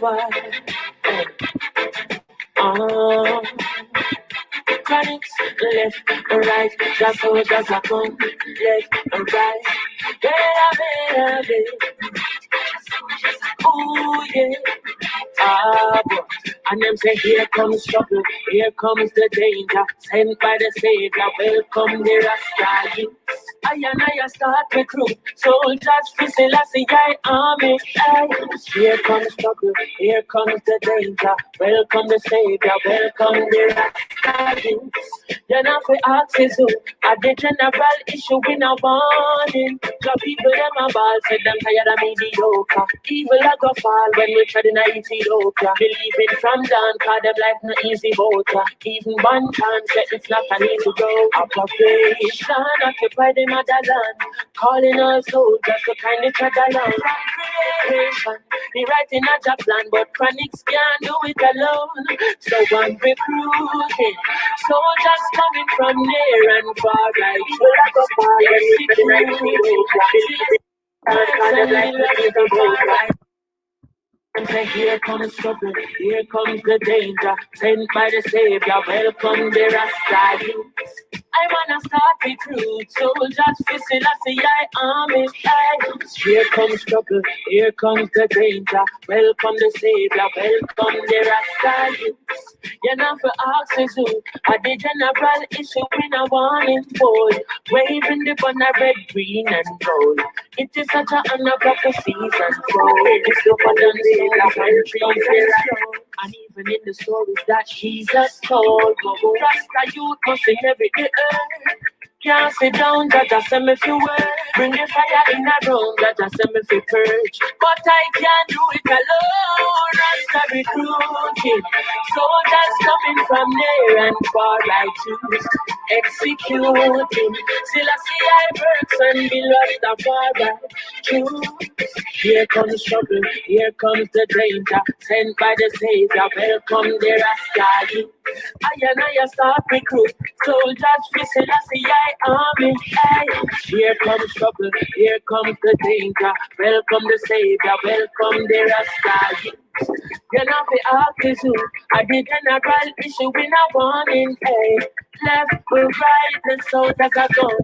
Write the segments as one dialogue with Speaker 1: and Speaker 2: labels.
Speaker 1: over. Oh, chronics, left and right, the soldiers are come, left and right. Baby, ooh yeah. But and them say, here comes trouble, here comes the danger, sent by the Savior, welcome the Rasta youth. I and I start recruit soldiers for Selassie army. Aye. Here comes trouble, here comes the danger, welcome the Savior, welcome the Rasta youth. You're not for access who, at the general issue in a warning. The people them a ball, said them tired of mediocre. Evil a go fall when we tread in a Ethiopia. Believing from dawn, cause them life no easy voter. Even one time said it's not an easy go. Occupation, occupy the motherland. Calling all soldiers to kind each other along. Creation, he writing a job plan, but chronics can't do it alone. So I'm recruiting soldiers coming from near and far, right? And say, here comes trouble, here comes the danger, sent by the Savior, welcome the Rasta youth. I wanna start recruit soldiers for Selassie army. Here comes trouble, here comes the danger, welcome the Savior, welcome the Rasta youth. You're not for access who, at the general issue in a warning boy, waving the banner red, green and gold. It is such an honor for the season, so it's super than the and even in the stories that Jesus told, Rasta youth must sing every day. Can't sit down, that just send me for work. Bring the fire in a room, that just send me for purge. But I can't do it alone. Rasta recruiting soldiers coming from near and far, I choose executing. Still I see I works and be Rastafari. Choose. Here comes trouble, here comes the danger, sent by the Savior, welcome the Rasta youth. I and I start recruit soldiers for Selassie army. Here comes trouble, here comes the danger, welcome the Savior, welcome the Rasta youth. You're not the artist who, I did general issue in a warning. Left, right, the soldiers are gone.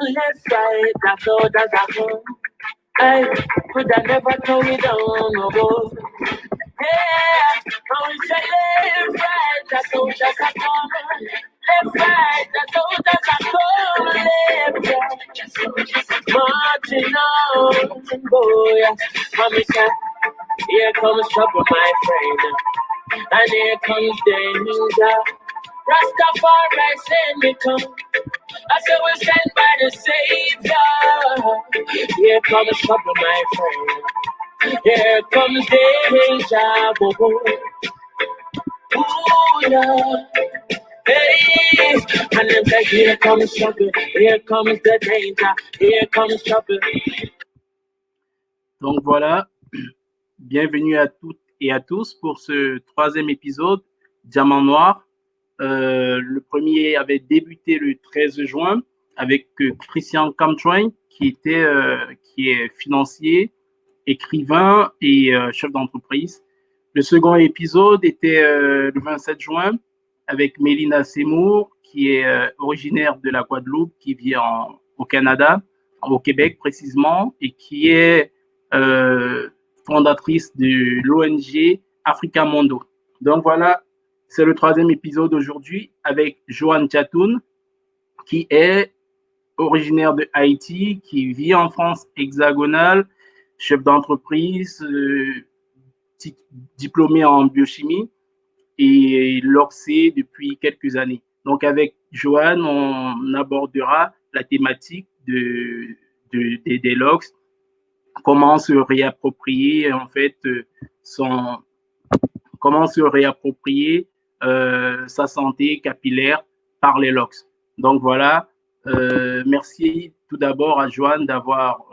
Speaker 1: Left, right, the soldiers are gone. I could have never told it down, no boy. Yeah, now we say left, right, the soldiers are coming. Left, right, the soldiers are coming. Left, right, marching on, boy. Mommy said, here comes trouble, my friend, and here comes danger. Rastafari send me come. I said we're sent by the Savior. Here comes trouble, my friend. Here comes danger. Ooh, yeah. Hey, and then say, here comes trouble. Here comes the danger. Here comes trouble.
Speaker 2: Donc voilà, bienvenue à toutes et à tous pour ce troisième épisode, Diamant Noir. Le premier avait débuté le 13 juin avec Christian Camtrain, qui est financier, écrivain et chef d'entreprise. Le second épisode était le 27 juin avec Mélina Seymour, qui est originaire de la Guadeloupe, qui vit au Canada, au Québec précisément, et qui est fondatrice de l'ONG Africa Mondo. Donc voilà, c'est le troisième épisode aujourd'hui avec Joanne Chatoun, qui est originaire de Haïti, qui vit en France hexagonale, chef d'entreprise, diplômé en biochimie et LOCSE depuis quelques années. Donc avec Joanne, on abordera la thématique des LOCS, comment se réapproprier en fait sa santé capillaire par les LOCS. Donc voilà, merci tout d'abord à Joanne d'avoir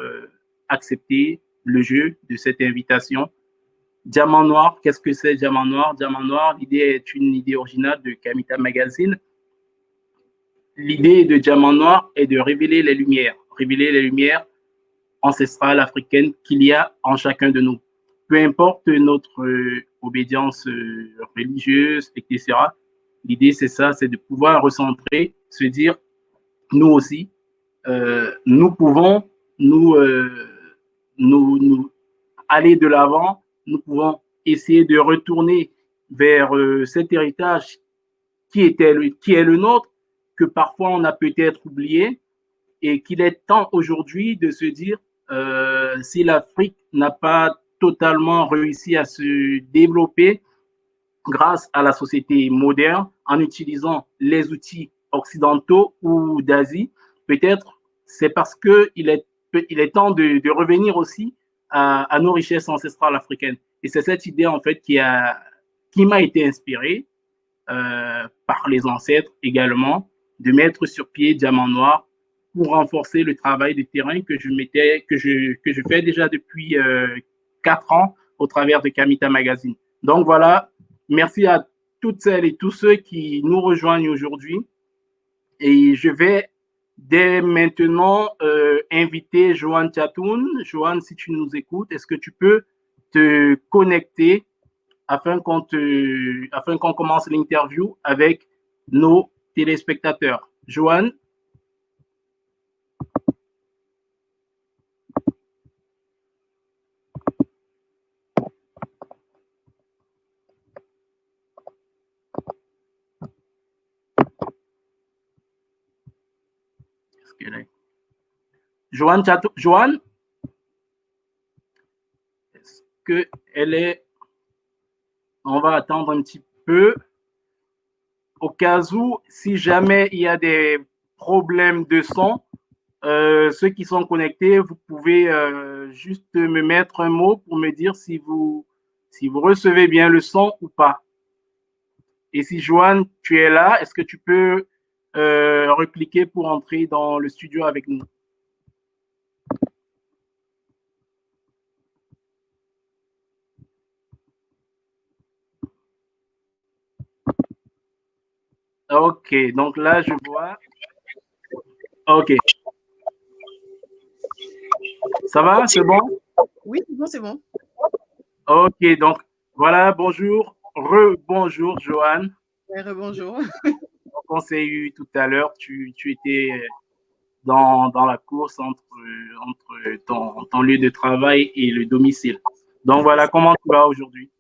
Speaker 2: accepté le jeu de cette invitation. Diamant Noir, qu'est-ce que c'est Diamant Noir? Diamant Noir, l'idée est une idée originale de Kamita Magazine. L'idée de Diamant Noir est de révéler les lumières ancestrales africaines qu'il y a en chacun de nous. peu importe notre obédience religieuse, etc. L'idée, c'est ça, c'est de pouvoir recentrer, se dire, nous aussi, nous pouvons nous aller de l'avant, nous pouvons essayer de retourner vers cet héritage qui est le nôtre, que parfois on a peut-être oublié, et qu'il est temps aujourd'hui de se dire si l'Afrique n'a pas totalement réussi à se développer grâce à la société moderne en utilisant les outils occidentaux ou d'Asie, peut-être c'est parce qu'il est temps de revenir aussi à nos richesses ancestrales africaines. Et c'est cette idée en fait qui m'a été inspirée par les ancêtres également, de mettre sur pied Diamant Noir pour renforcer le travail de terrain que je fais déjà depuis 4 ans au travers de Kamita Magazine. Donc voilà, merci à toutes celles et tous ceux qui nous rejoignent aujourd'hui. Et je vais dès maintenant inviter Joanne Chatoun. Joanne, si tu nous écoutes, est-ce que tu peux te connecter afin qu'on commence l'interview avec nos téléspectateurs. Joanne? Est-ce qu'elle est? Joanne Chateau. Joanne? Est-ce qu'elle est? On va attendre un petit peu. Au cas où, si jamais il y a des problèmes de son, ceux qui sont connectés, vous pouvez juste me mettre un mot pour me dire si vous recevez bien le son ou pas. Et si Joanne, tu es là, est-ce que tu peux recliquer pour entrer dans le studio avec nous? Ok, donc là, je vois. Ok. Ça va? C'est bon?
Speaker 3: Oui, c'est bon, c'est bon.
Speaker 2: Ok, donc voilà, bonjour. Rebonjour, Joanne.
Speaker 3: Ouais, rebonjour.
Speaker 2: On s'est eu tout à l'heure, tu étais dans la course entre ton lieu de travail et le domicile. Donc voilà, comment tu vas aujourd'hui?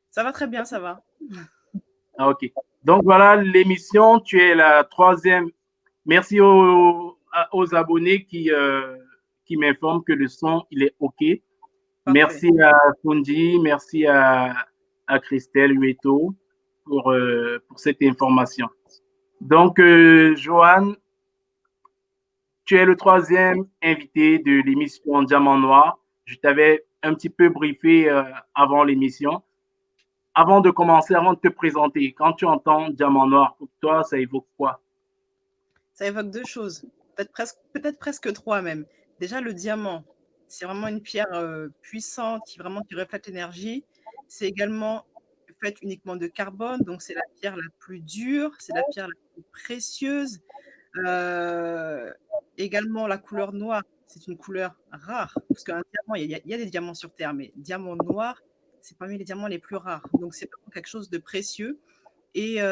Speaker 3: Ça va très bien, ça va.
Speaker 2: Ok. Donc voilà l'émission, tu es la 3e. Merci aux abonnés qui m'informent que le son, il est OK.
Speaker 3: Parfait.
Speaker 2: Merci à Fundi, merci à Christelle Hueto pour cette information. Donc, Joanne, tu es le 3e invité de l'émission Diamant Noir. Je t'avais un petit peu briefé avant l'émission. Avant de commencer, avant de te présenter, quand tu entends Diamant Noir, pour toi, ça évoque quoi?
Speaker 3: Ça évoque 2 choses, peut-être presque 3 même. Déjà, le diamant, c'est vraiment une pierre puissante qui reflète l'énergie. C'est également faite uniquement de carbone, donc c'est la pierre la plus dure, c'est la pierre la plus précieuse. Également la couleur noire, c'est une couleur rare, parce qu'un diamant, il y a des diamants sur terre, mais diamant noir, c'est parmi les diamants les plus rares. Donc c'est vraiment quelque chose de précieux. Et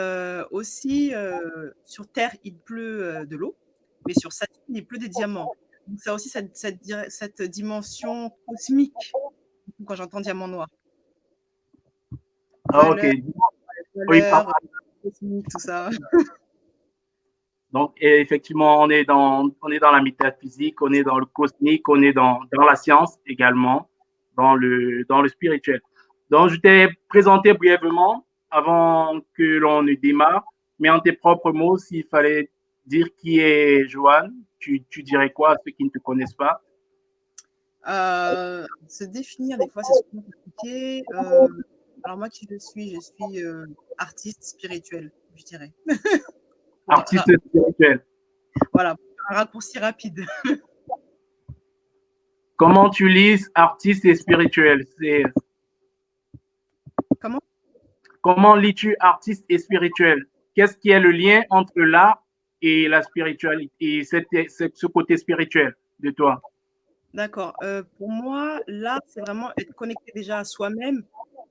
Speaker 3: aussi, sur terre, il pleut de l'eau, mais sur Saturne, il pleut des diamants. Donc ça a aussi cette dimension cosmique quand j'entends diamant noir.
Speaker 2: Ah, ok.
Speaker 3: Valeur,
Speaker 2: Oui,
Speaker 3: valeur, cosmique, tout ça.
Speaker 2: donc, effectivement, on est dans la métaphysique, on est dans le cosmique, on est dans la science également, dans le spirituel. Donc, je t'ai présenté brièvement avant que l'on ne démarre, mais en tes propres mots, s'il fallait dire qui est Joanne, tu dirais quoi à ceux qui ne te connaissent pas?
Speaker 3: Se définir, des fois, c'est souvent compliqué. Alors moi, qui je suis? Je suis artiste spirituel, je dirais.
Speaker 2: Artiste spirituel.
Speaker 3: Voilà, un raccourci rapide.
Speaker 2: Comment tu lises artiste et spirituel? Comment lis-tu artiste et spirituel? Qu'est-ce qui est le lien entre l'art et la spiritualité et ce côté spirituel de toi?
Speaker 3: D'accord. Pour moi, l'art, c'est vraiment être connecté déjà à soi-même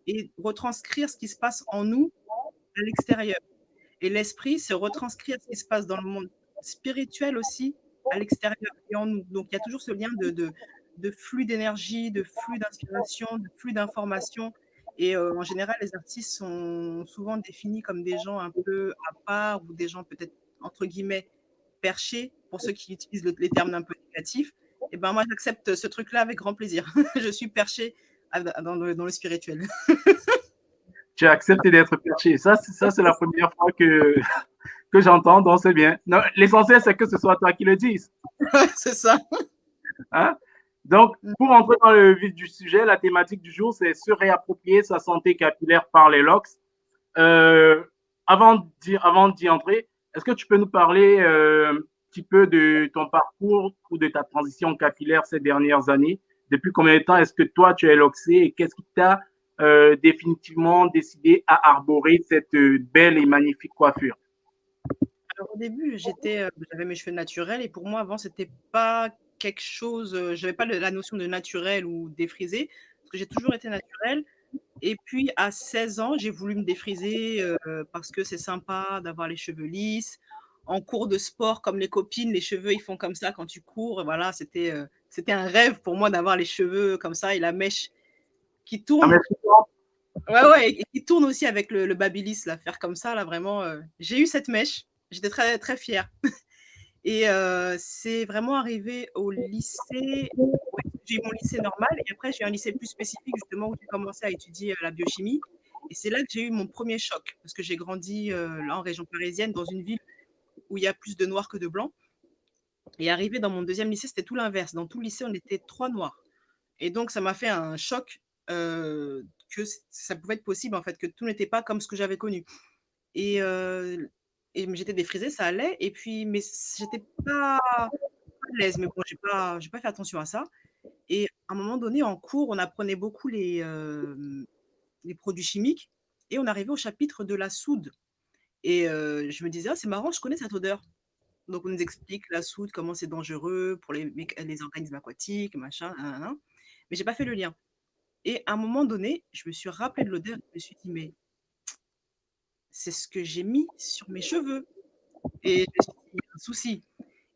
Speaker 3: et retranscrire ce qui se passe en nous à l'extérieur. Et l'esprit, c'est retranscrire ce qui se passe dans le monde spirituel aussi à l'extérieur et en nous. Donc il y a toujours ce lien de flux d'énergie, de flux d'inspiration, de flux d'informations. Et en général, les artistes sont souvent définis comme des gens un peu à part ou des gens peut-être, entre guillemets, perchés, pour ceux qui utilisent les termes un peu négatifs. Et ben moi, j'accepte ce truc-là avec grand plaisir. Je suis perchée dans le spirituel.
Speaker 2: Tu as accepté d'être perché. Ça, c'est la première fois que j'entends, donc c'est bien. Non, l'essentiel, c'est que ce soit toi qui le dises.
Speaker 3: C'est ça.
Speaker 2: Hein? Donc, pour entrer dans le vif du sujet, la thématique du jour, c'est se réapproprier sa santé capillaire par les locks. Euh, avant d'y entrer, est-ce que tu peux nous parler un petit peu de ton parcours ou de ta transition capillaire ces dernières années? Depuis combien de temps est-ce que toi, tu es loxé et qu'est-ce qui t'a définitivement décidé à arborer cette belle et magnifique coiffure?
Speaker 3: Alors, au début, j'avais mes cheveux naturels et pour moi, avant, c'était pas quelque chose, j'avais pas la notion de naturel ou défrisé, parce que j'ai toujours été naturelle. Et puis, à 16 ans, j'ai voulu me défriser parce que c'est sympa d'avoir les cheveux lisses. En cours de sport, comme les copines, les cheveux, ils font comme ça quand tu cours. Voilà, c'était un rêve pour moi d'avoir les cheveux comme ça et la mèche qui
Speaker 2: Ah, mais
Speaker 3: tourne. Ouais, ouais, et qui tourne aussi avec le babyliss, là, faire comme ça, là, vraiment. J'ai eu cette mèche, j'étais très, très fière. Et c'est vraiment arrivé au lycée. Ouais, j'ai eu mon lycée normal et après j'ai eu un lycée plus spécifique justement où j'ai commencé à étudier la biochimie. Et c'est là que j'ai eu mon premier choc parce que j'ai grandi là en région parisienne dans une ville où il y a plus de noirs que de blancs. Et arrivé dans mon deuxième lycée, c'était tout l'inverse. Dans tout le lycée, on était 3 noirs. Et donc ça m'a fait un choc que ça pouvait être possible en fait, que tout n'était pas comme ce que j'avais connu. Et, j'étais défrisée, ça allait. Et puis, mais j'étais pas à l'aise. Mais bon, j'ai pas fait attention à ça. Et à un moment donné, en cours, on apprenait beaucoup les produits chimiques. Et on arrivait au chapitre de la soude. Et je me disais, ah, c'est marrant, je connais cette odeur. Donc, on nous explique la soude, comment c'est dangereux pour les organismes aquatiques, machin, nan. Mais j'ai pas fait le lien. Et à un moment donné, je me suis rappelé de l'odeur. Je me suis dit, mais c'est ce que j'ai mis sur mes cheveux. Et je me suis dit, il y a un souci.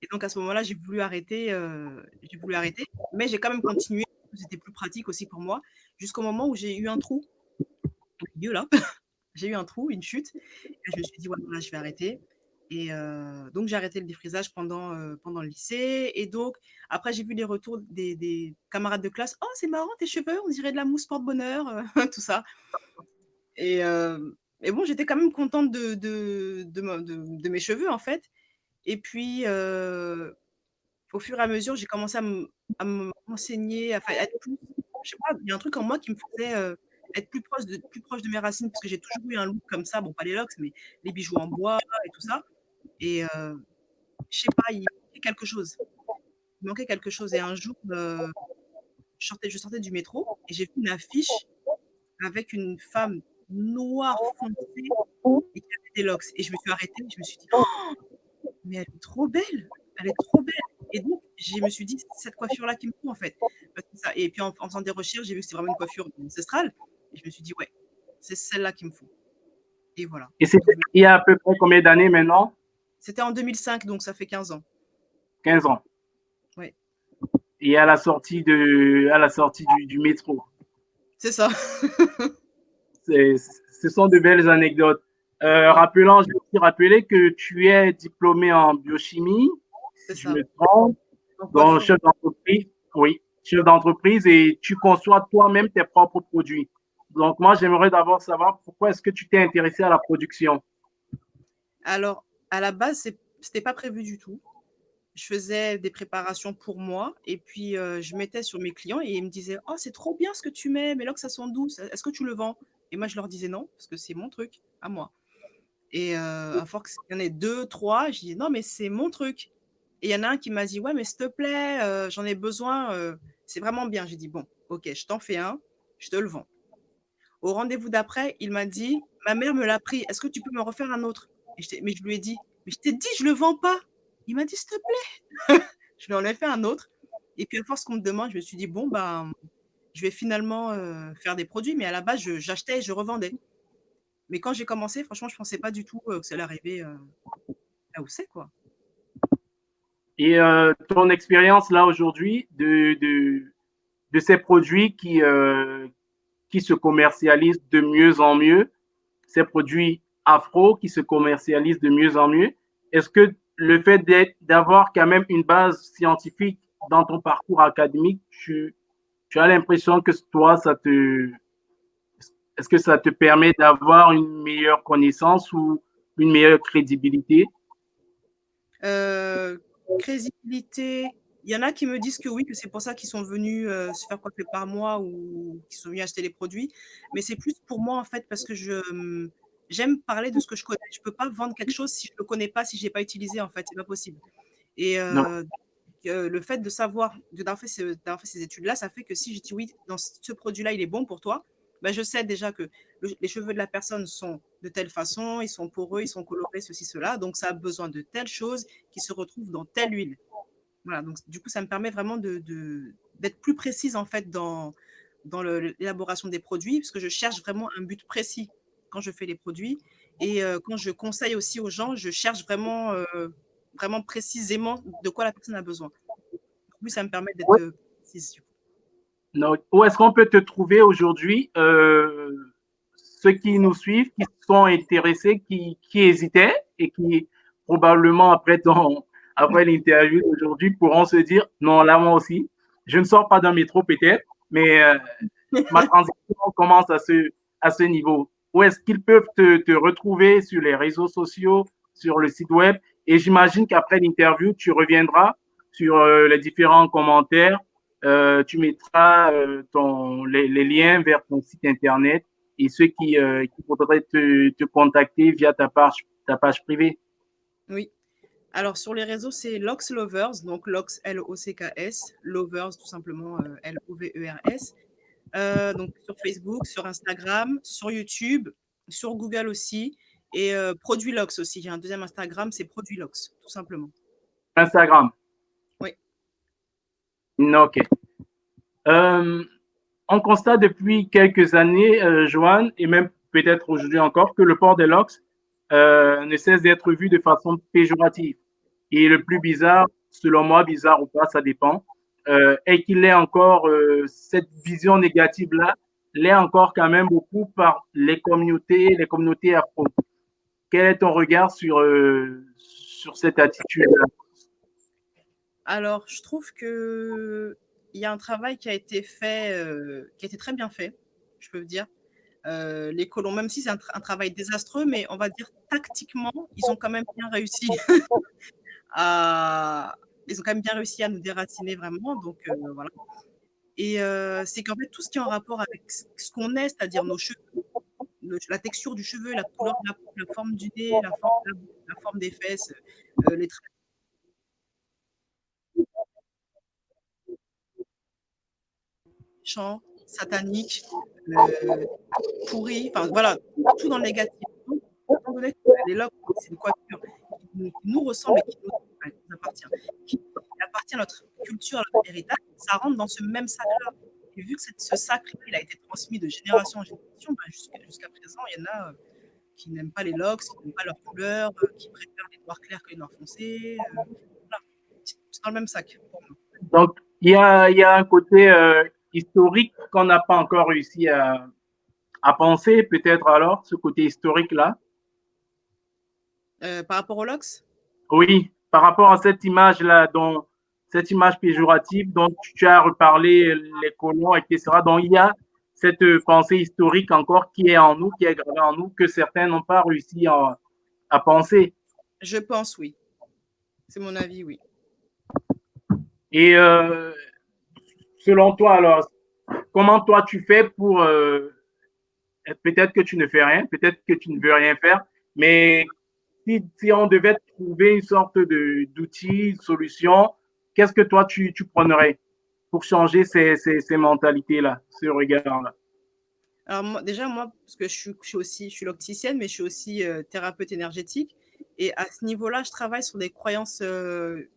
Speaker 3: Et donc à ce moment-là, j'ai voulu arrêter, mais j'ai quand même continué, c'était plus pratique aussi pour moi, jusqu'au moment où j'ai eu un trou au milieu là. J'ai eu un trou, une chute et je me suis dit: «Ouais, non, là, je vais arrêter» et donc j'ai arrêté le défrisage pendant le lycée et donc après j'ai vu les retours des camarades de classe: «Oh, c'est marrant tes cheveux, on dirait de la mousse porte-bonheur», tout ça et bon, j'étais quand même contente de mes cheveux, en fait et puis, au fur et à mesure, j'ai commencé à me renseigner, enfin, à être plus je sais pas, il y a un truc en moi qui me faisait, être plus proche de mes racines parce que j'ai toujours eu un look comme ça, bon pas les locks, mais les bijoux en bois et tout ça et je sais pas, il manquait quelque chose. Il manquait quelque chose et un jour, je sortais du métro et j'ai vu une affiche avec une femme noire foncée et qui avait des locks et je me suis arrêtée, je me suis dit: «Oh, mais elle est trop belle! Elle est trop belle» et donc je me suis dit: «C'est cette coiffure-là qu'il me faut, en fait». Parce que ça et puis en faisant des recherches, j'ai vu que c'était vraiment une coiffure ancestrale et je me suis dit: «Ouais, c'est celle-là qu'il me faut» et voilà.
Speaker 2: Et c'était
Speaker 3: Donc
Speaker 2: il y a à peu près combien d'années maintenant?
Speaker 3: c'était en 2005, donc ça fait 15 ans.
Speaker 2: 15 ans.
Speaker 3: Ouais,
Speaker 2: Et à la sortie du métro.
Speaker 3: c'est ça.
Speaker 2: Ce sont de belles anecdotes.
Speaker 3: Ouais,
Speaker 2: Je vais aussi rappeler que tu es diplômé en biochimie,
Speaker 3: c'est
Speaker 2: si je
Speaker 3: ça.
Speaker 2: me trompe,
Speaker 3: En
Speaker 2: donc
Speaker 3: coiffure,
Speaker 2: chef d'entreprise, oui, chef d'entreprise et tu conçois toi-même tes propres produits. Donc moi, j'aimerais d'abord savoir pourquoi est-ce que tu t'es intéressé à la production.
Speaker 3: alors à la base, c'était pas prévu du tout. Je faisais des préparations pour moi et puis, je mettais sur mes clients et ils me disaient: «Oh, c'est trop bien ce que tu mets, mais là que ça sent doux, est-ce que tu le vends?» et moi je leur disais: «Non, parce que c'est mon truc, à moi» et à force qu'il y en ait 2, 3, je dis: «Non, mais c'est mon truc» et il y en a un qui m'a dit: «Ouais, mais s'il te plaît, j'en ai besoin, c'est vraiment bien». J'ai dit: «Bon, OK, je t'en fais un, je te le vends». Au rendez-vous d'après, il m'a dit: «Ma mère me l'a pris, est-ce que tu peux me refaire un autre?» mais je lui ai dit: «Mais je t'ai dit, je le vends pas». Il m'a dit: «S'il te plaît». Je lui en ai fait un autre Et puis à force qu'on me demande, je me suis dit: «Bon, ben, je vais finalement, faire des produits», mais à la base, j'achetais et je revendais. Mais quand j'ai commencé, franchement, je pensais pas du tout, que ça allait arriver, là où c'est, quoi.
Speaker 2: Et ton expérience là aujourd'hui de ces produits qui se commercialisent de mieux en mieux, ces produits afro qui se commercialisent de mieux en mieux, est-ce que le fait d'avoir quand même une base scientifique dans ton parcours académique, tu as l'impression que toi, est-ce que ça te permet d'avoir une meilleure connaissance ou une meilleure crédibilité?
Speaker 3: Crédibilité, il y en a qui me disent que oui, que c'est pour ça qu'ils sont venus, se faire coiffer par moi ou qu'ils sont venus acheter les produits. Mais c'est plus pour moi, en fait, parce que j'aime parler de ce que je connais. Je peux pas vendre quelque chose si je le connais pas, si je l'ai pas utilisé, en fait, c'est pas possible. Et
Speaker 2: Non.
Speaker 3: le fait de savoir, d'avoir fait ces études-là, ça fait que si je dis: «Oui, dans ce produit-là, il est bon pour toi», bah, je sais déjà que les cheveux de la personne sont de telle façon, ils sont poreux, ils sont colorés, ceci, cela, donc ça a besoin de telle chose qui se retrouve dans telle huile. Voilà, donc du coup, ça me permet vraiment d'être plus précise, en fait, dans l'élaboration des produits, parce que je cherche vraiment un but précis quand je fais les produits. Et quand je conseille aussi aux gens, je cherche vraiment, vraiment précisément de quoi la personne a besoin. Oui, ça me permet d'être, précise, du coup.
Speaker 2: Non. Où est-ce qu'on peut te trouver aujourd'hui? Ceux qui nous suivent, qui sont intéressés, qui hésitaient et qui probablement après l'interview d'aujourd'hui pourront se dire non, là moi aussi, je ne sors pas d'un métro peut-être, mais ma transition commence à ce niveau. Où est-ce qu'ils peuvent te retrouver sur les réseaux sociaux, sur le site web? Et j'imagine qu'après l'interview, tu reviendras sur les différents commentaires. Tu mettras les liens vers ton site internet et ceux qui voudraient te contacter via ta page privée.
Speaker 3: Oui. Alors sur les réseaux, c'est Lox Lovers, donc Lox L-O-C-K-S, Lovers tout simplement, L-O-V-E-R-S. Donc sur Facebook, sur Instagram, sur YouTube, sur Google aussi et Produit Lox aussi. J'ai un deuxième Instagram, c'est Produit Lox, tout simplement.
Speaker 2: Instagram.
Speaker 3: Oui.
Speaker 2: OK. Euh, on constate depuis quelques années, Joanne, et même peut-être aujourd'hui encore, que le port des locks ne cesse d'être vu de façon péjorative. Et le plus bizarre, selon moi, bizarre ou pas, ça dépend, est qu'il est encore, cette vision négative-là, l'est encore quand même beaucoup par les communautés afro. Quel est ton regard sur cette attitude-là?
Speaker 3: Alors, je trouve que il y a un travail qui a été fait, qui a été très bien fait, je peux dire. Les colons, même si c'est un travail désastreux, mais on va dire tactiquement, ils ont quand même bien réussi à ils ont quand même bien réussi à nous déraciner vraiment, donc voilà. Et c'est qu'en fait, tout ce qui est en rapport avec ce qu'on est, c'est-à-dire nos cheveux, la texture du cheveu, la couleur de la peau, la forme du nez, la forme de la bouche, la forme des fesses, les traits méchants, sataniques, pourris, enfin voilà, tout dans le négatif. Donc, étant donné que les locks, c'est une coiffure qui nous ressemble et qui nous appartient, qui appartient à notre culture, à notre héritage, ça rentre dans ce même sac-là. Et vu que ce sac, il a été transmis de génération en génération, ben, jusqu'à présent, il y en a qui n'aiment pas les locks, qui n'aiment pas leur couleur, qui préfèrent les noirs clairs que les noirs foncés. Voilà. C'est dans le même sac pour moi.
Speaker 2: Donc, il y a un côté historique qu'on n'a pas encore réussi à penser, peut-être alors, ce côté historique-là.
Speaker 3: Par rapport aux locks,
Speaker 2: Oui, par rapport à cette image-là, cette image péjorative dont tu as reparlé, les colons, etc. Donc, il y a cette pensée historique encore qui est en nous, qui est gravée en nous, que certains n'ont pas réussi à penser.
Speaker 3: je pense oui. C'est mon avis, oui.
Speaker 2: Et selon toi, alors, comment toi tu fais pour peut-être que tu ne fais rien, peut-être que tu ne veux rien faire, mais si on devait trouver une sorte d'outil, de solution, qu'est-ce que toi tu prendrais pour changer ces mentalités-là, ce regard-là?
Speaker 3: Alors moi, déjà, moi, parce que je suis locticienne, mais je suis aussi thérapeute énergétique. Et à ce niveau-là, je travaille sur des croyances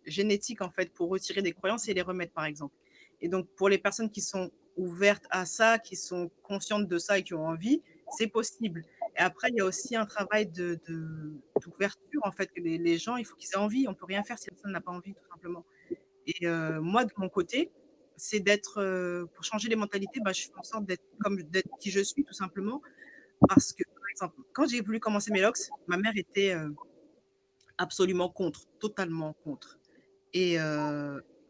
Speaker 3: génétiques, en fait, pour retirer des croyances et les remettre, par exemple. Et donc, pour les personnes qui sont ouvertes à ça, qui sont conscientes de ça et qui ont envie, c'est possible. Et après, il y a aussi un travail d'ouverture, en fait, que les gens, il faut qu'ils aient envie. On ne peut rien faire si la personne n'a pas envie, tout simplement. Et moi, de mon côté, c'est d'être, pour changer les mentalités, bah, je fais en sorte d'être qui je suis, tout simplement. Parce que, par exemple, quand j'ai voulu commencer mes locks, ma mère était absolument contre, totalement contre. Et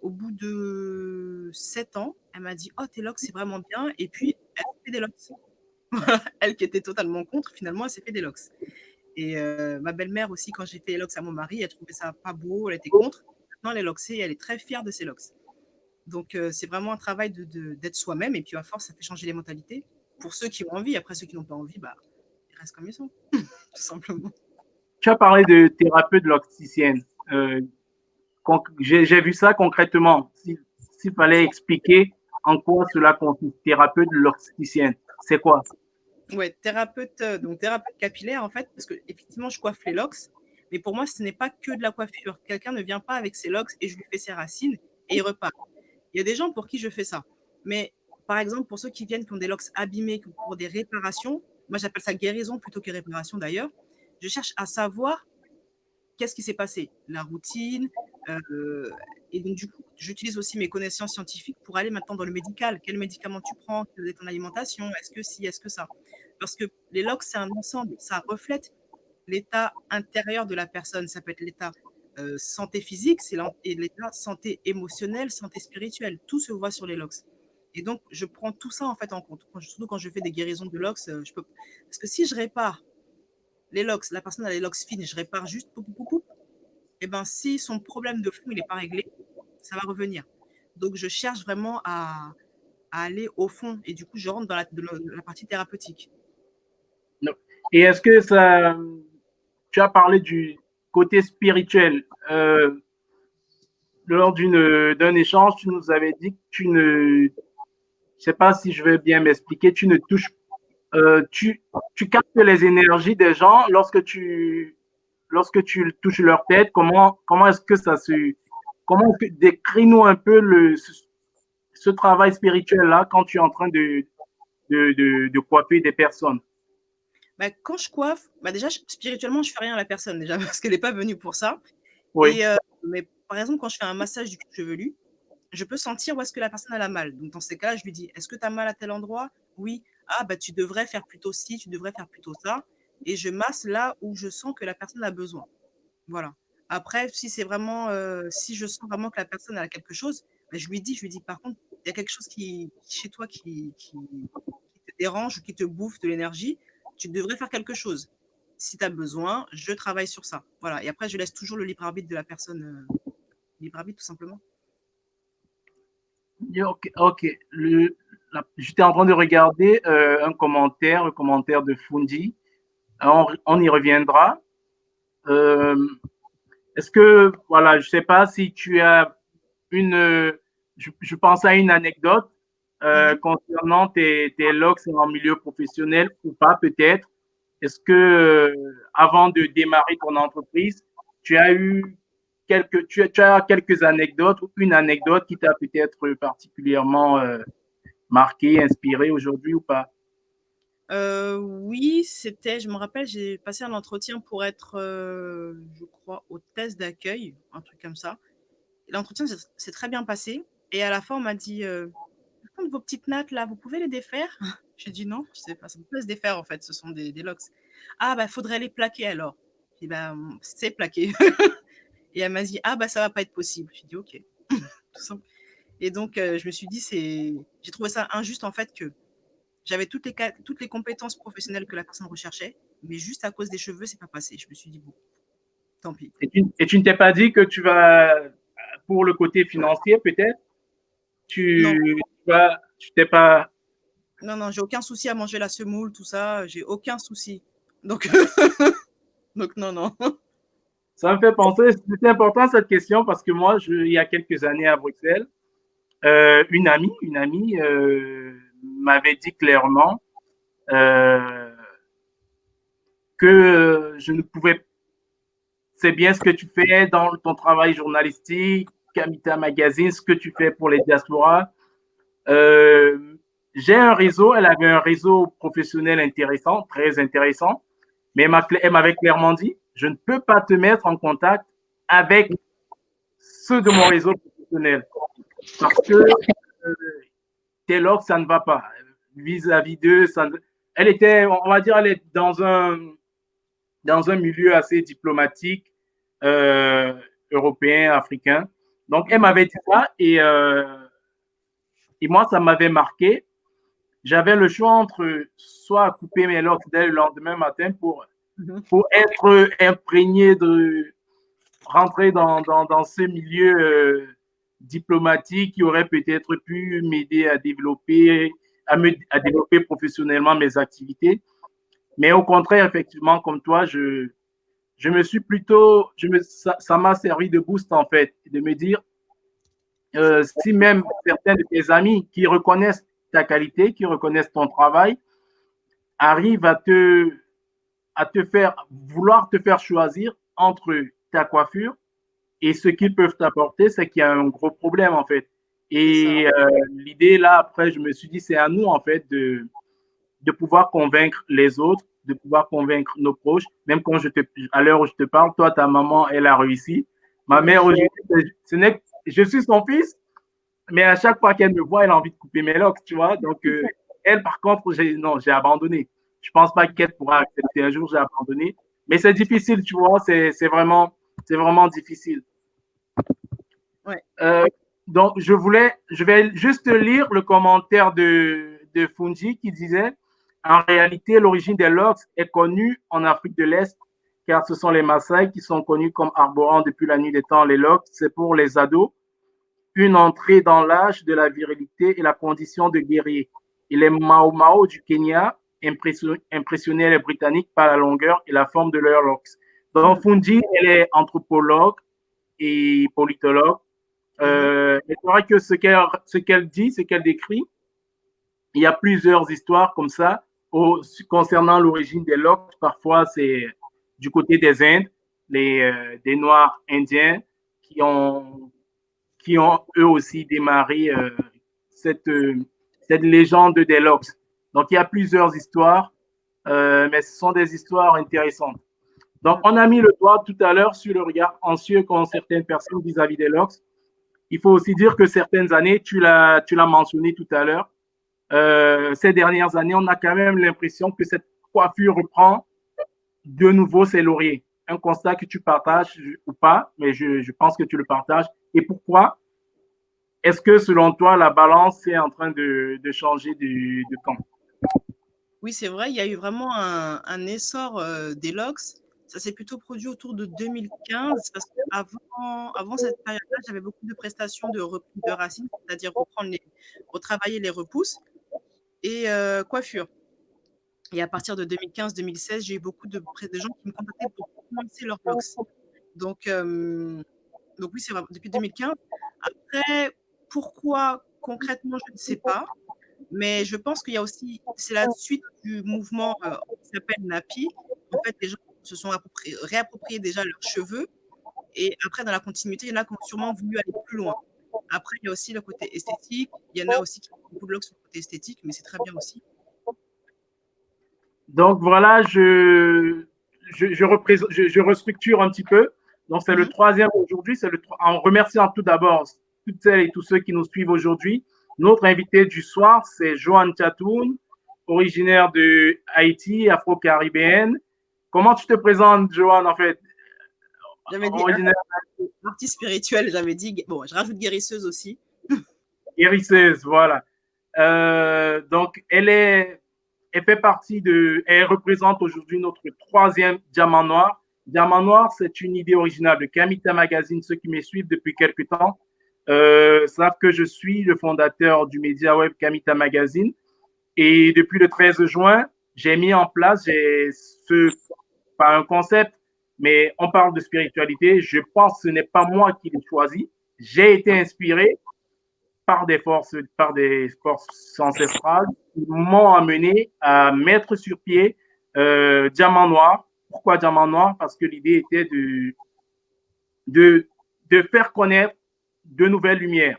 Speaker 3: au bout de 7 ans, elle m'a dit: «Oh, tes locks, c'est vraiment bien», et puis elle s'est fait des locks. Elle qui était totalement contre, finalement, elle s'est fait des locks. Et ma belle-mère aussi, quand j'ai fait les locks à mon mari, elle trouvait ça pas beau, elle était contre. Maintenant, elle est locksée et elle est très fière de ses locks. Donc c'est vraiment un travail d'être soi-même, et puis à force, ça fait changer les mentalités. Pour ceux qui ont envie, après ceux qui n'ont pas envie, bah, ils restent comme ils sont, tout simplement.
Speaker 2: Tu as parlé de thérapeute logicienne. J'ai vu ça concrètement. S'il fallait expliquer en quoi cela consiste, thérapeute logicienne, c'est quoi?
Speaker 3: Ouais, donc thérapeute capillaire, en fait, parce que effectivement, je coiffe les locks, mais pour moi, ce n'est pas que de la coiffure. Quelqu'un ne vient pas avec ses locks et je lui fais ses racines et il repart. Il y a des gens pour qui je fais ça. Mais par exemple, pour ceux qui viennent, qui ont des locks abîmés, pour des réparations, moi j'appelle ça guérison plutôt que réparation d'ailleurs, je cherche à savoir qu'est-ce qui s'est passé, la routine. Et donc, du coup, j'utilise aussi mes connaissances scientifiques pour aller maintenant dans le médical. Quel médicament tu prends? Quelle est ton alimentation? Est-ce que si, est-ce que ça? Parce que les locks, c'est un ensemble. Ça reflète l'état intérieur de la personne. Ça peut être l'état santé physique, et l'état santé émotionnelle, santé spirituelle. Tout se voit sur les locks. Et donc, je prends tout ça en fait en compte. Surtout quand je fais des guérisons de locks, je peux. Parce que si je répare les locks, la personne a les locks fines, je répare juste pou, pou, pou, pou, et ben si son problème de fond il n'est pas réglé, ça va revenir. Donc je cherche vraiment à aller au fond, et du coup je rentre dans la partie thérapeutique.
Speaker 2: Non. Et est-ce que ça, tu as parlé du côté spirituel. Lors d'un échange, tu nous avais dit que je sais pas si je vais bien m'expliquer, tu ne touches, tu captes les énergies des gens lorsque tu touches leur tête. Comment est-ce que ça décris-nous un peu ce travail spirituel-là quand tu es en train de coiffer des personnes.
Speaker 3: Bah, quand je coiffe, bah déjà, spirituellement, je fais rien à la personne, déjà, parce qu'elle n'est pas venue pour ça.
Speaker 2: Oui.
Speaker 3: Et, mais par exemple, quand je fais un massage du cuir chevelu, je peux sentir où est-ce que la personne elle a mal. Donc, dans ces cas-là, je lui dis: «Est-ce que tu as mal à tel endroit?» «Oui». «Ah, bah, tu devrais faire plutôt ci, tu devrais faire plutôt ça». Et je masse là où je sens que la personne a besoin. Voilà. Après, si c'est vraiment, si je sens vraiment que la personne a quelque chose, bah, je lui dis: «Par contre, il y a quelque chose chez toi qui te dérange ou qui te bouffe de l'énergie, tu devrais faire quelque chose. Si tu as besoin, je travaille sur ça». Voilà, et après je laisse toujours le libre arbitre de la personne, libre arbitre tout simplement.
Speaker 2: Ok, ok. J'étais en train de regarder un commentaire de Fundi. On y reviendra. Euh, Est-ce que, voilà, je sais pas si tu as je pense à une anecdote concernant tes logs en milieu professionnel ou pas peut-être. Est-ce que avant de démarrer ton entreprise, tu as eu tu as quelques anecdotes ou une anecdote qui t'a peut-être particulièrement marqué, inspiré aujourd'hui ou pas?
Speaker 3: Oui, je me rappelle, j'ai passé un entretien pour être, je crois, hôtesse d'accueil, un truc comme ça. L'entretien s'est très bien passé, et à la fin, on m'a dit: «Par contre, vos petites nattes là, vous pouvez les défaire?» J'ai dit: «Non, je sais pas, ça peut pas se défaire en fait, ce sont des locks». «Ah bah, faudrait les plaquer alors». J'ai dit: «Bah, c'est plaqué». Et elle m'a dit: «Ah bah, ça va pas être possible». J'ai dit: «OK». Tout simple. Et donc je me suis dit, j'ai trouvé ça injuste en fait, que j'avais toutes les compétences professionnelles que la personne recherchait, mais juste à cause des cheveux, c'est pas passé. Je me suis dit: «Bon, tant pis».
Speaker 2: Et tu ne t'es pas dit que tu vas, pour le côté financier peut-être,
Speaker 3: Non,
Speaker 2: tu t'es pas.
Speaker 3: non, non, j'ai aucun souci à manger la semoule, tout ça, j'ai aucun souci. Donc donc non, non.
Speaker 2: Ça me fait penser, c'était important cette question parce que moi, il y a quelques années à Bruxelles, une amie m'avait dit clairement que je ne pouvais c'est bien ce que tu fais dans ton travail journalistique, Kamita Magazine, ce que tu fais pour les diasporas. J'ai un réseau, elle avait un réseau professionnel intéressant, très intéressant, mais elle m'avait clairement dit, je ne peux pas te mettre en contact avec ceux de mon réseau professionnel parce que tes logs, ça ne va pas. Vis-à-vis d'eux, elle était, on va dire, elle est dans un milieu assez diplomatique, européen, africain. Donc, elle m'avait dit ça et moi, ça m'avait marqué. J'avais le choix entre soit couper mes locks dès le lendemain matin pour être imprégné de rentrer dans ce milieu diplomatique qui aurait peut-être pu m'aider à développer professionnellement mes activités. Mais au contraire, effectivement, comme toi, je me suis plutôt, ça m'a servi de boost en fait, de me dire, si même certains de tes amis qui reconnaissent ta qualité, qui reconnaissent ton travail, arrivent à vouloir te faire choisir entre ta coiffure et ce qu'ils peuvent t'apporter, c'est qu'il y a un gros problème en fait. Et l'idée là, après, je me suis dit, c'est à nous en fait de pouvoir convaincre les autres, de pouvoir convaincre nos proches. Même quand à l'heure où je te parle, toi, ta maman, elle a réussi. Ma mère, je suis son fils, mais à chaque fois qu'elle me voit, elle a envie de couper mes locks, tu vois. Donc, elle, par contre, j'ai abandonné. Je pense pas qu'elle pourra accepter. Un jour, j'ai abandonné. Mais c'est difficile, tu vois. C'est vraiment difficile.
Speaker 3: Ouais.
Speaker 2: Donc, je vais juste lire le commentaire de Fungi qui disait, en réalité, l'origine des locks est connue en Afrique de l'Est, car ce sont les Maasai qui sont connus comme arborant depuis la nuit des temps les locks. C'est pour les ados une entrée dans l'âge de la virilité et la condition de guerrier. Et les Mau Mau du Kenya impressionnaient les Britanniques par la longueur et la forme de leurs locks. Donc, Fungi, elle est anthropologue et politologue. C'est vrai que ce qu'elle dit, ce qu'elle décrit, il y a plusieurs histoires comme ça concernant l'origine des locks. Parfois, c'est du côté des Indes, des Noirs indiens qui ont eux aussi démarré cette légende des locks. Donc, il y a plusieurs histoires, mais ce sont des histoires intéressantes. Donc, on a mis le doigt tout à l'heure sur le regard anxieux qu'ont certaines personnes vis-à-vis des locks. Il faut aussi dire que certaines années, tu l'as mentionné tout à l'heure, ces dernières années, on a quand même l'impression que cette coiffure reprend de nouveau ses lauriers. Un constat que tu partages ou pas, mais je pense que tu le partages. Et pourquoi? Est-ce que selon toi, la balance est en train de changer de camp?
Speaker 3: Oui, c'est vrai, il y a eu vraiment un essor des locks. Ça s'est plutôt produit autour de 2015, parce qu'avant cette période-là, j'avais beaucoup de prestations de reprise de racines, c'est-à-dire retravailler les repousses et coiffure. Et à partir de 2015-2016, j'ai eu beaucoup de gens qui me contactaient pour commencer leurs locks. Donc oui, c'est vrai, depuis 2015. Après, pourquoi concrètement, je ne sais pas. Mais je pense qu'il y a aussi, c'est la suite du mouvement qui s'appelle Napi. En fait, les gens se sont réappropriés déjà leurs cheveux. Et après, dans la continuité, il y en a qui ont sûrement voulu aller plus loin. Après, il y a aussi le côté esthétique. Il y en a aussi qui font beaucoup de locks sur le côté esthétique, mais c'est très bien aussi.
Speaker 2: Donc voilà, je restructure un petit peu. Donc c'est le troisième aujourd'hui. En remerciant tout d'abord toutes celles et tous ceux qui nous suivent aujourd'hui. Notre invité du soir, c'est Joanne Chatoun, originaire de Haïti, afro-caribéenne. Comment tu te présentes, Joanne, en fait?
Speaker 3: J'avais dit artiste spirituelle, j'avais dit. Bon, je rajoute guérisseuse aussi.
Speaker 2: Guérisseuse, voilà. Donc, elle représente aujourd'hui notre troisième Diamant Noir. Diamant Noir, c'est une idée originale de Kamita Magazine. Ceux qui me suivent depuis quelques temps savent que je suis le fondateur du média web Kamita Magazine. Et depuis le 13 juin, j'ai mis en place, pas un concept, mais on parle de spiritualité. Je pense que ce n'est pas moi qui l'ai choisi. J'ai été inspiré par des forces ancestrales qui m'ont amené à mettre sur pied Diamant Noir. Pourquoi Diamant Noir? Parce que l'idée était de, de faire connaître de nouvelles lumières,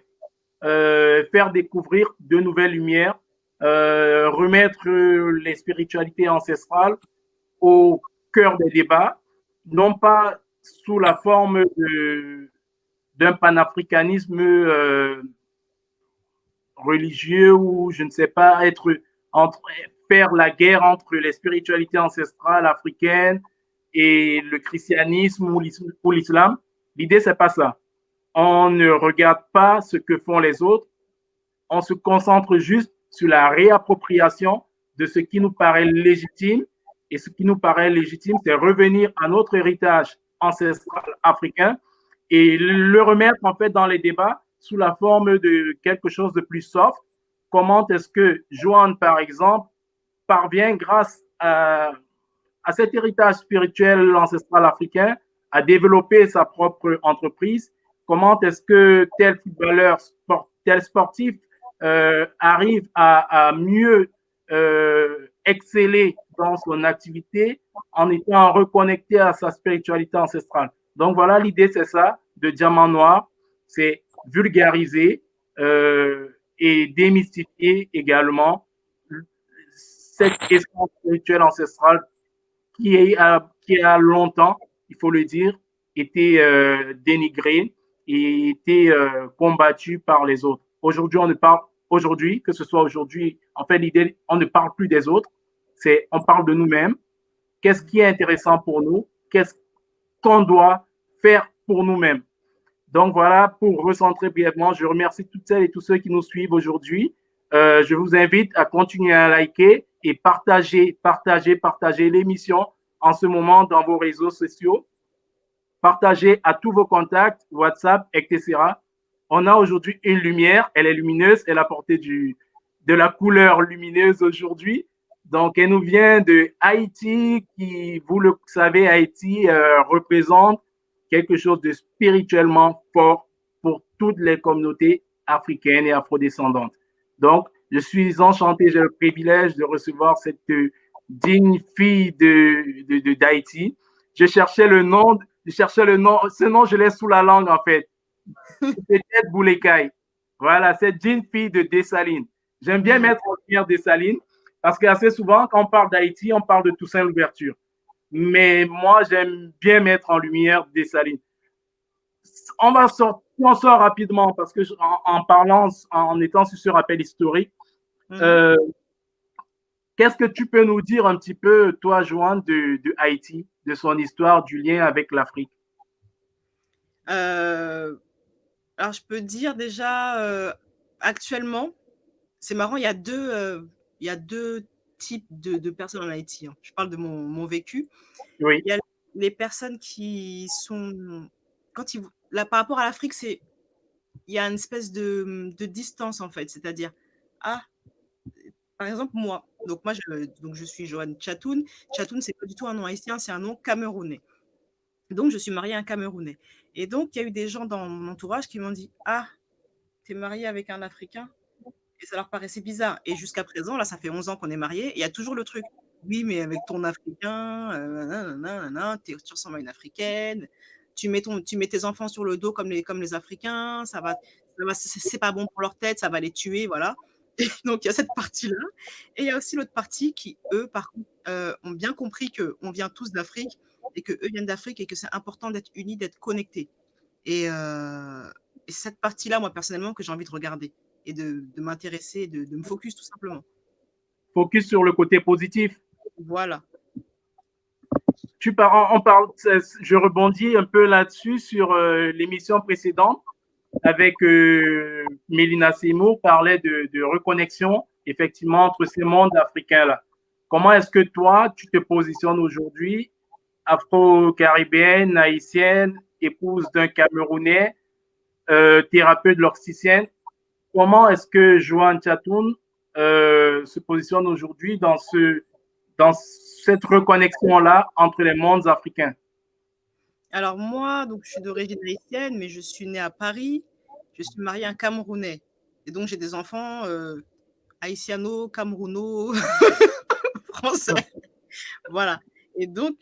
Speaker 2: faire découvrir de nouvelles lumières, remettre les spiritualités ancestrales au cœur des débats, non pas sous la forme d'un panafricanisme religieux ou je ne sais pas, faire la guerre entre les spiritualités ancestrales africaines et le christianisme ou l'islam. L'idée, c'est pas ça. On ne regarde pas ce que font les autres, on se concentre juste sur la réappropriation de ce qui nous paraît légitime. Et ce qui nous paraît légitime, c'est revenir à notre héritage ancestral africain et le remettre en fait dans les débats sous la forme de quelque chose de plus soft. Comment est-ce que Joanne, par exemple, parvient grâce à cet héritage spirituel ancestral africain à développer sa propre entreprise? Comment est-ce que tel footballeur, tel sportif arrive à mieux exceller dans son activité en étant reconnecté à sa spiritualité ancestrale? Donc voilà, l'idée c'est ça, de Diamant Noir, c'est vulgariser et démystifier également cette essence spirituelle ancestrale qui a longtemps, il faut le dire, été dénigrée et été combattue par les autres. Aujourd'hui, on ne parle aujourd'hui, que ce soit aujourd'hui, en fait, l'idée, on ne parle plus des autres, on parle de nous-mêmes. Qu'est-ce qui est intéressant pour nous? Qu'est-ce qu'on doit faire pour nous-mêmes? Donc voilà, pour recentrer brièvement, je remercie toutes celles et tous ceux qui nous suivent aujourd'hui. Je vous invite à continuer à liker et partager l'émission en ce moment dans vos réseaux sociaux. Partagez à tous vos contacts, WhatsApp, etc. On a aujourd'hui une lumière, elle est lumineuse, elle a porté de la couleur lumineuse aujourd'hui. Donc, elle nous vient de Haïti, qui, vous le savez, Haïti représente quelque chose de spirituellement fort pour toutes les communautés africaines et afrodescendantes. Donc, je suis enchanté, j'ai le privilège de recevoir cette digne fille d'Haïti. Je cherchais le nom, ce nom, je l'ai sous la langue en fait. Peut-être Boulécaï. Voilà, cette digne fille de Dessalines. J'aime bien mettre en lumière Dessalines parce qu'assez souvent, quand on parle d'Haïti, on parle de Toussaint Louverture. Mais moi, j'aime bien mettre en lumière Dessalines. On sort rapidement parce que en parlant, en étant sur ce rappel historique, qu'est-ce que tu peux nous dire un petit peu, toi, Joanne, de Haïti, de son histoire, du lien avec l'Afrique?
Speaker 3: Alors, je peux dire déjà, actuellement, c'est marrant, il y a deux types de personnes en Haïti. Je parle de mon vécu.
Speaker 2: Oui.
Speaker 3: Il y a les personnes qui sont... Là, par rapport à l'Afrique, il y a une espèce de distance, en fait. C'est-à-dire, par exemple, moi, je suis Joanne Chatoun. Chatoun, c'est pas du tout un nom haïtien, c'est un nom camerounais. Donc, je suis mariée à un Camerounais. Et donc, il y a eu des gens dans mon entourage qui m'ont dit « Ah, t'es mariée avec un Africain ?» Et ça leur paraissait bizarre. Et jusqu'à présent, là, ça fait 11 ans qu'on est mariés, et il y a toujours le truc « Oui, mais avec ton Africain, tu ressembles à une Africaine, tu mets tes enfants sur le dos comme les Africains, c'est pas bon pour leur tête, ça va les tuer, voilà. » Et donc, il y a cette partie-là. Et il y a aussi l'autre partie qui, eux, par contre, ont bien compris qu'on vient tous d'Afrique et qu'eux viennent d'Afrique et que c'est important d'être unis, d'être connectés. Et cette partie-là, moi, personnellement, que j'ai envie de regarder et de m'intéresser, de me focus tout simplement.
Speaker 2: Focus sur le côté positif.
Speaker 3: Voilà.
Speaker 2: Je rebondis un peu là-dessus sur l'émission précédente avec Mélina Seymour, parlait de reconnexion, effectivement, entre ces mondes africains-là. Comment est-ce que toi, tu te positionnes aujourd'hui, afro-caribéenne, haïtienne, épouse d'un Camerounais, thérapeute lorcicienne? Comment est-ce que Joanne Chatoun se positionne aujourd'hui dans cette reconnexion-là entre les mondes africains?
Speaker 3: Alors moi, donc, je suis d'origine haïtienne, mais je suis née à Paris. Je suis mariée à un Camerounais. Et donc, j'ai des enfants haïtiano, camerouno, français. Voilà. Et donc,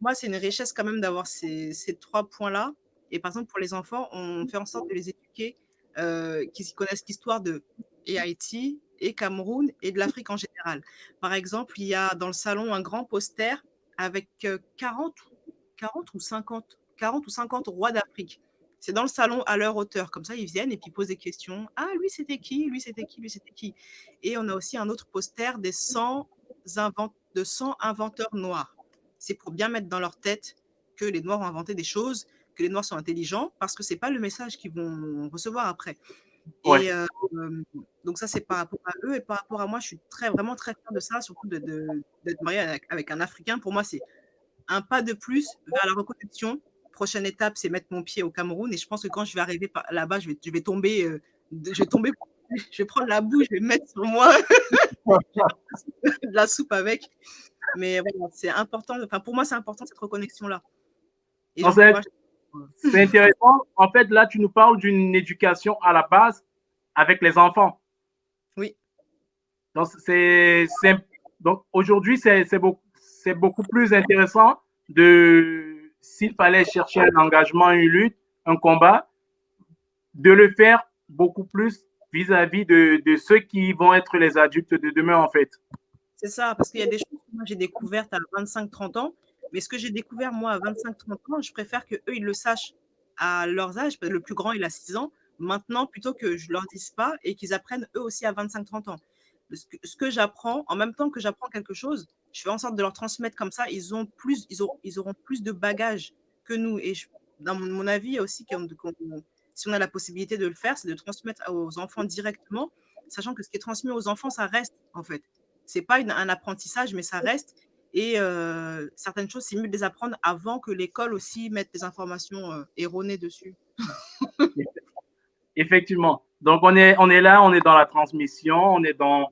Speaker 3: moi, c'est une richesse quand même d'avoir ces 3 points-là. Et par exemple, pour les enfants, on fait en sorte de les éduquer, qu'ils connaissent l'histoire de et Haïti et Cameroun et de l'Afrique en général. Par exemple, il y a dans le salon un grand poster avec 40 ou 50 rois d'Afrique. C'est dans le salon à leur hauteur. Comme ça, ils viennent et puis ils posent des questions. Ah, lui, c'était qui? Lui, c'était qui? Lui, c'était qui? Et on a aussi un autre poster de 100 inventeurs noirs. C'est pour bien mettre dans leur tête que les Noirs ont inventé des choses, que les Noirs sont intelligents, parce que ce n'est pas le message qu'ils vont recevoir après.
Speaker 2: Ouais.
Speaker 3: Et donc ça, c'est par rapport à eux. Et par rapport à moi, je suis vraiment très fière de ça, surtout d'être mariée avec un Africain. Pour moi, c'est un pas de plus vers la reconnexion. Prochaine étape, c'est mettre mon pied au Cameroun. Et je pense que quand je vais arriver là-bas, je vais tomber, je vais prendre la boue, je vais mettre sur moi de la soupe avec. Mais voilà, c'est important. Enfin, pour moi, c'est important cette reconnexion-là. Et
Speaker 2: c'est intéressant. En fait, là, tu nous parles d'une éducation à la base avec les enfants.
Speaker 3: Oui.
Speaker 2: Donc, donc aujourd'hui, c'est beaucoup plus intéressant s'il fallait chercher un engagement, une lutte, un combat, de le faire beaucoup plus vis-à-vis de ceux qui vont être les adultes de demain, en fait.
Speaker 3: C'est ça, parce qu'il y a des choses que moi j'ai découvertes à 25-30 ans, mais ce que j'ai découvert moi à 25-30 ans, je préfère qu'eux, ils le sachent à leurs âges. Le plus grand, il a 6 ans, maintenant, plutôt que je leur dise pas et qu'ils apprennent eux aussi à 25-30 ans. Ce que j'apprends, en même temps que j'apprends quelque chose, je fais en sorte de leur transmettre comme ça, ils auront plus de bagages que nous. Et dans mon avis aussi, si on a la possibilité de le faire, c'est de transmettre aux enfants directement, sachant que ce qui est transmis aux enfants, ça reste en fait. C'est pas un apprentissage, mais ça reste. Et certaines choses, c'est mieux de les apprendre avant que l'école aussi mette des informations erronées dessus.
Speaker 2: Effectivement. Donc, on est là, on est dans la transmission, on est dans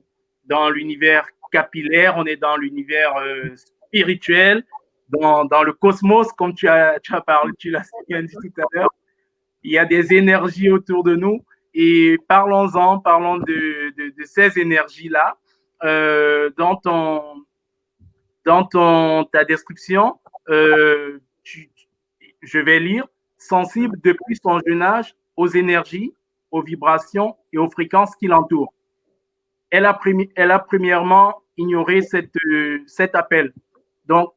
Speaker 2: l'univers capillaire, on est dans l'univers spirituel, dans le cosmos, comme tu as parlé, tu l'as bien dit tout à l'heure. Il y a des énergies autour de nous et parlons de ces énergies-là. Dans ta description, je vais lire, sensible depuis son jeune âge aux énergies, aux vibrations et aux fréquences qui l'entourent. Elle a premièrement ignoré cet appel. Donc,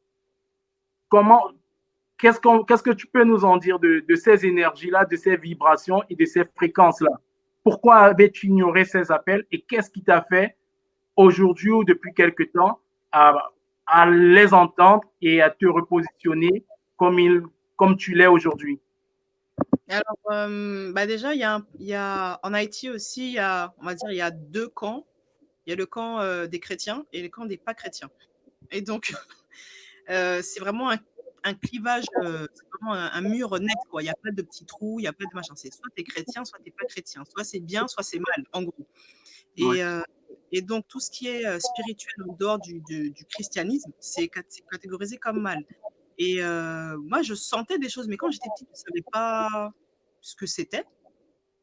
Speaker 2: qu'est-ce que tu peux nous en dire de ces énergies-là, de ces vibrations et de ces fréquences-là? Pourquoi avais-tu ignoré ces appels et qu'est-ce qui t'a fait aujourd'hui ou depuis quelque temps à les entendre et à te repositionner comme tu l'es aujourd'hui?
Speaker 3: Alors, déjà, en Haïti aussi, on va dire, il y a 2 camps. Il y a le camp des chrétiens et le camp des pas chrétiens. Et donc, c'est vraiment un clivage, c'est vraiment un mur net, quoi. Il n'y a pas de petits trous, il n'y a pas de machin. C'est soit tu es chrétien, soit tu n'es pas chrétien. Soit c'est bien, soit c'est mal, en gros.
Speaker 2: Ouais.
Speaker 3: Et donc, tout ce qui est spirituel en dehors du christianisme, c'est catégorisé comme mal. Et moi, je sentais des choses, mais quand j'étais petite, je ne savais pas ce que c'était.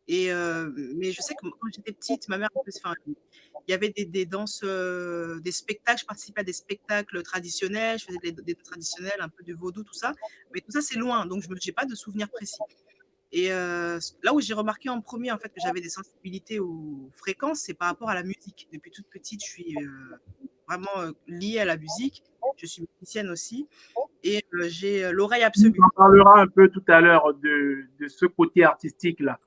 Speaker 3: Mais je sais que quand j'étais petite, ma mère, enfin, il y avait des danses, des spectacles. Je participais à des spectacles traditionnels. Je faisais des traditionnels, un peu de vaudou, tout ça. Mais tout ça, c'est loin, donc je n'ai pas de souvenirs précis. Et là où j'ai remarqué en premier, en fait, que j'avais des sensibilités aux fréquences, c'est par rapport à la musique. Depuis toute petite, je suis vraiment liée à la musique. Je suis musicienne aussi. Et j'ai l'oreille absolue.
Speaker 2: On parlera un peu tout à l'heure de ce côté artistique-là.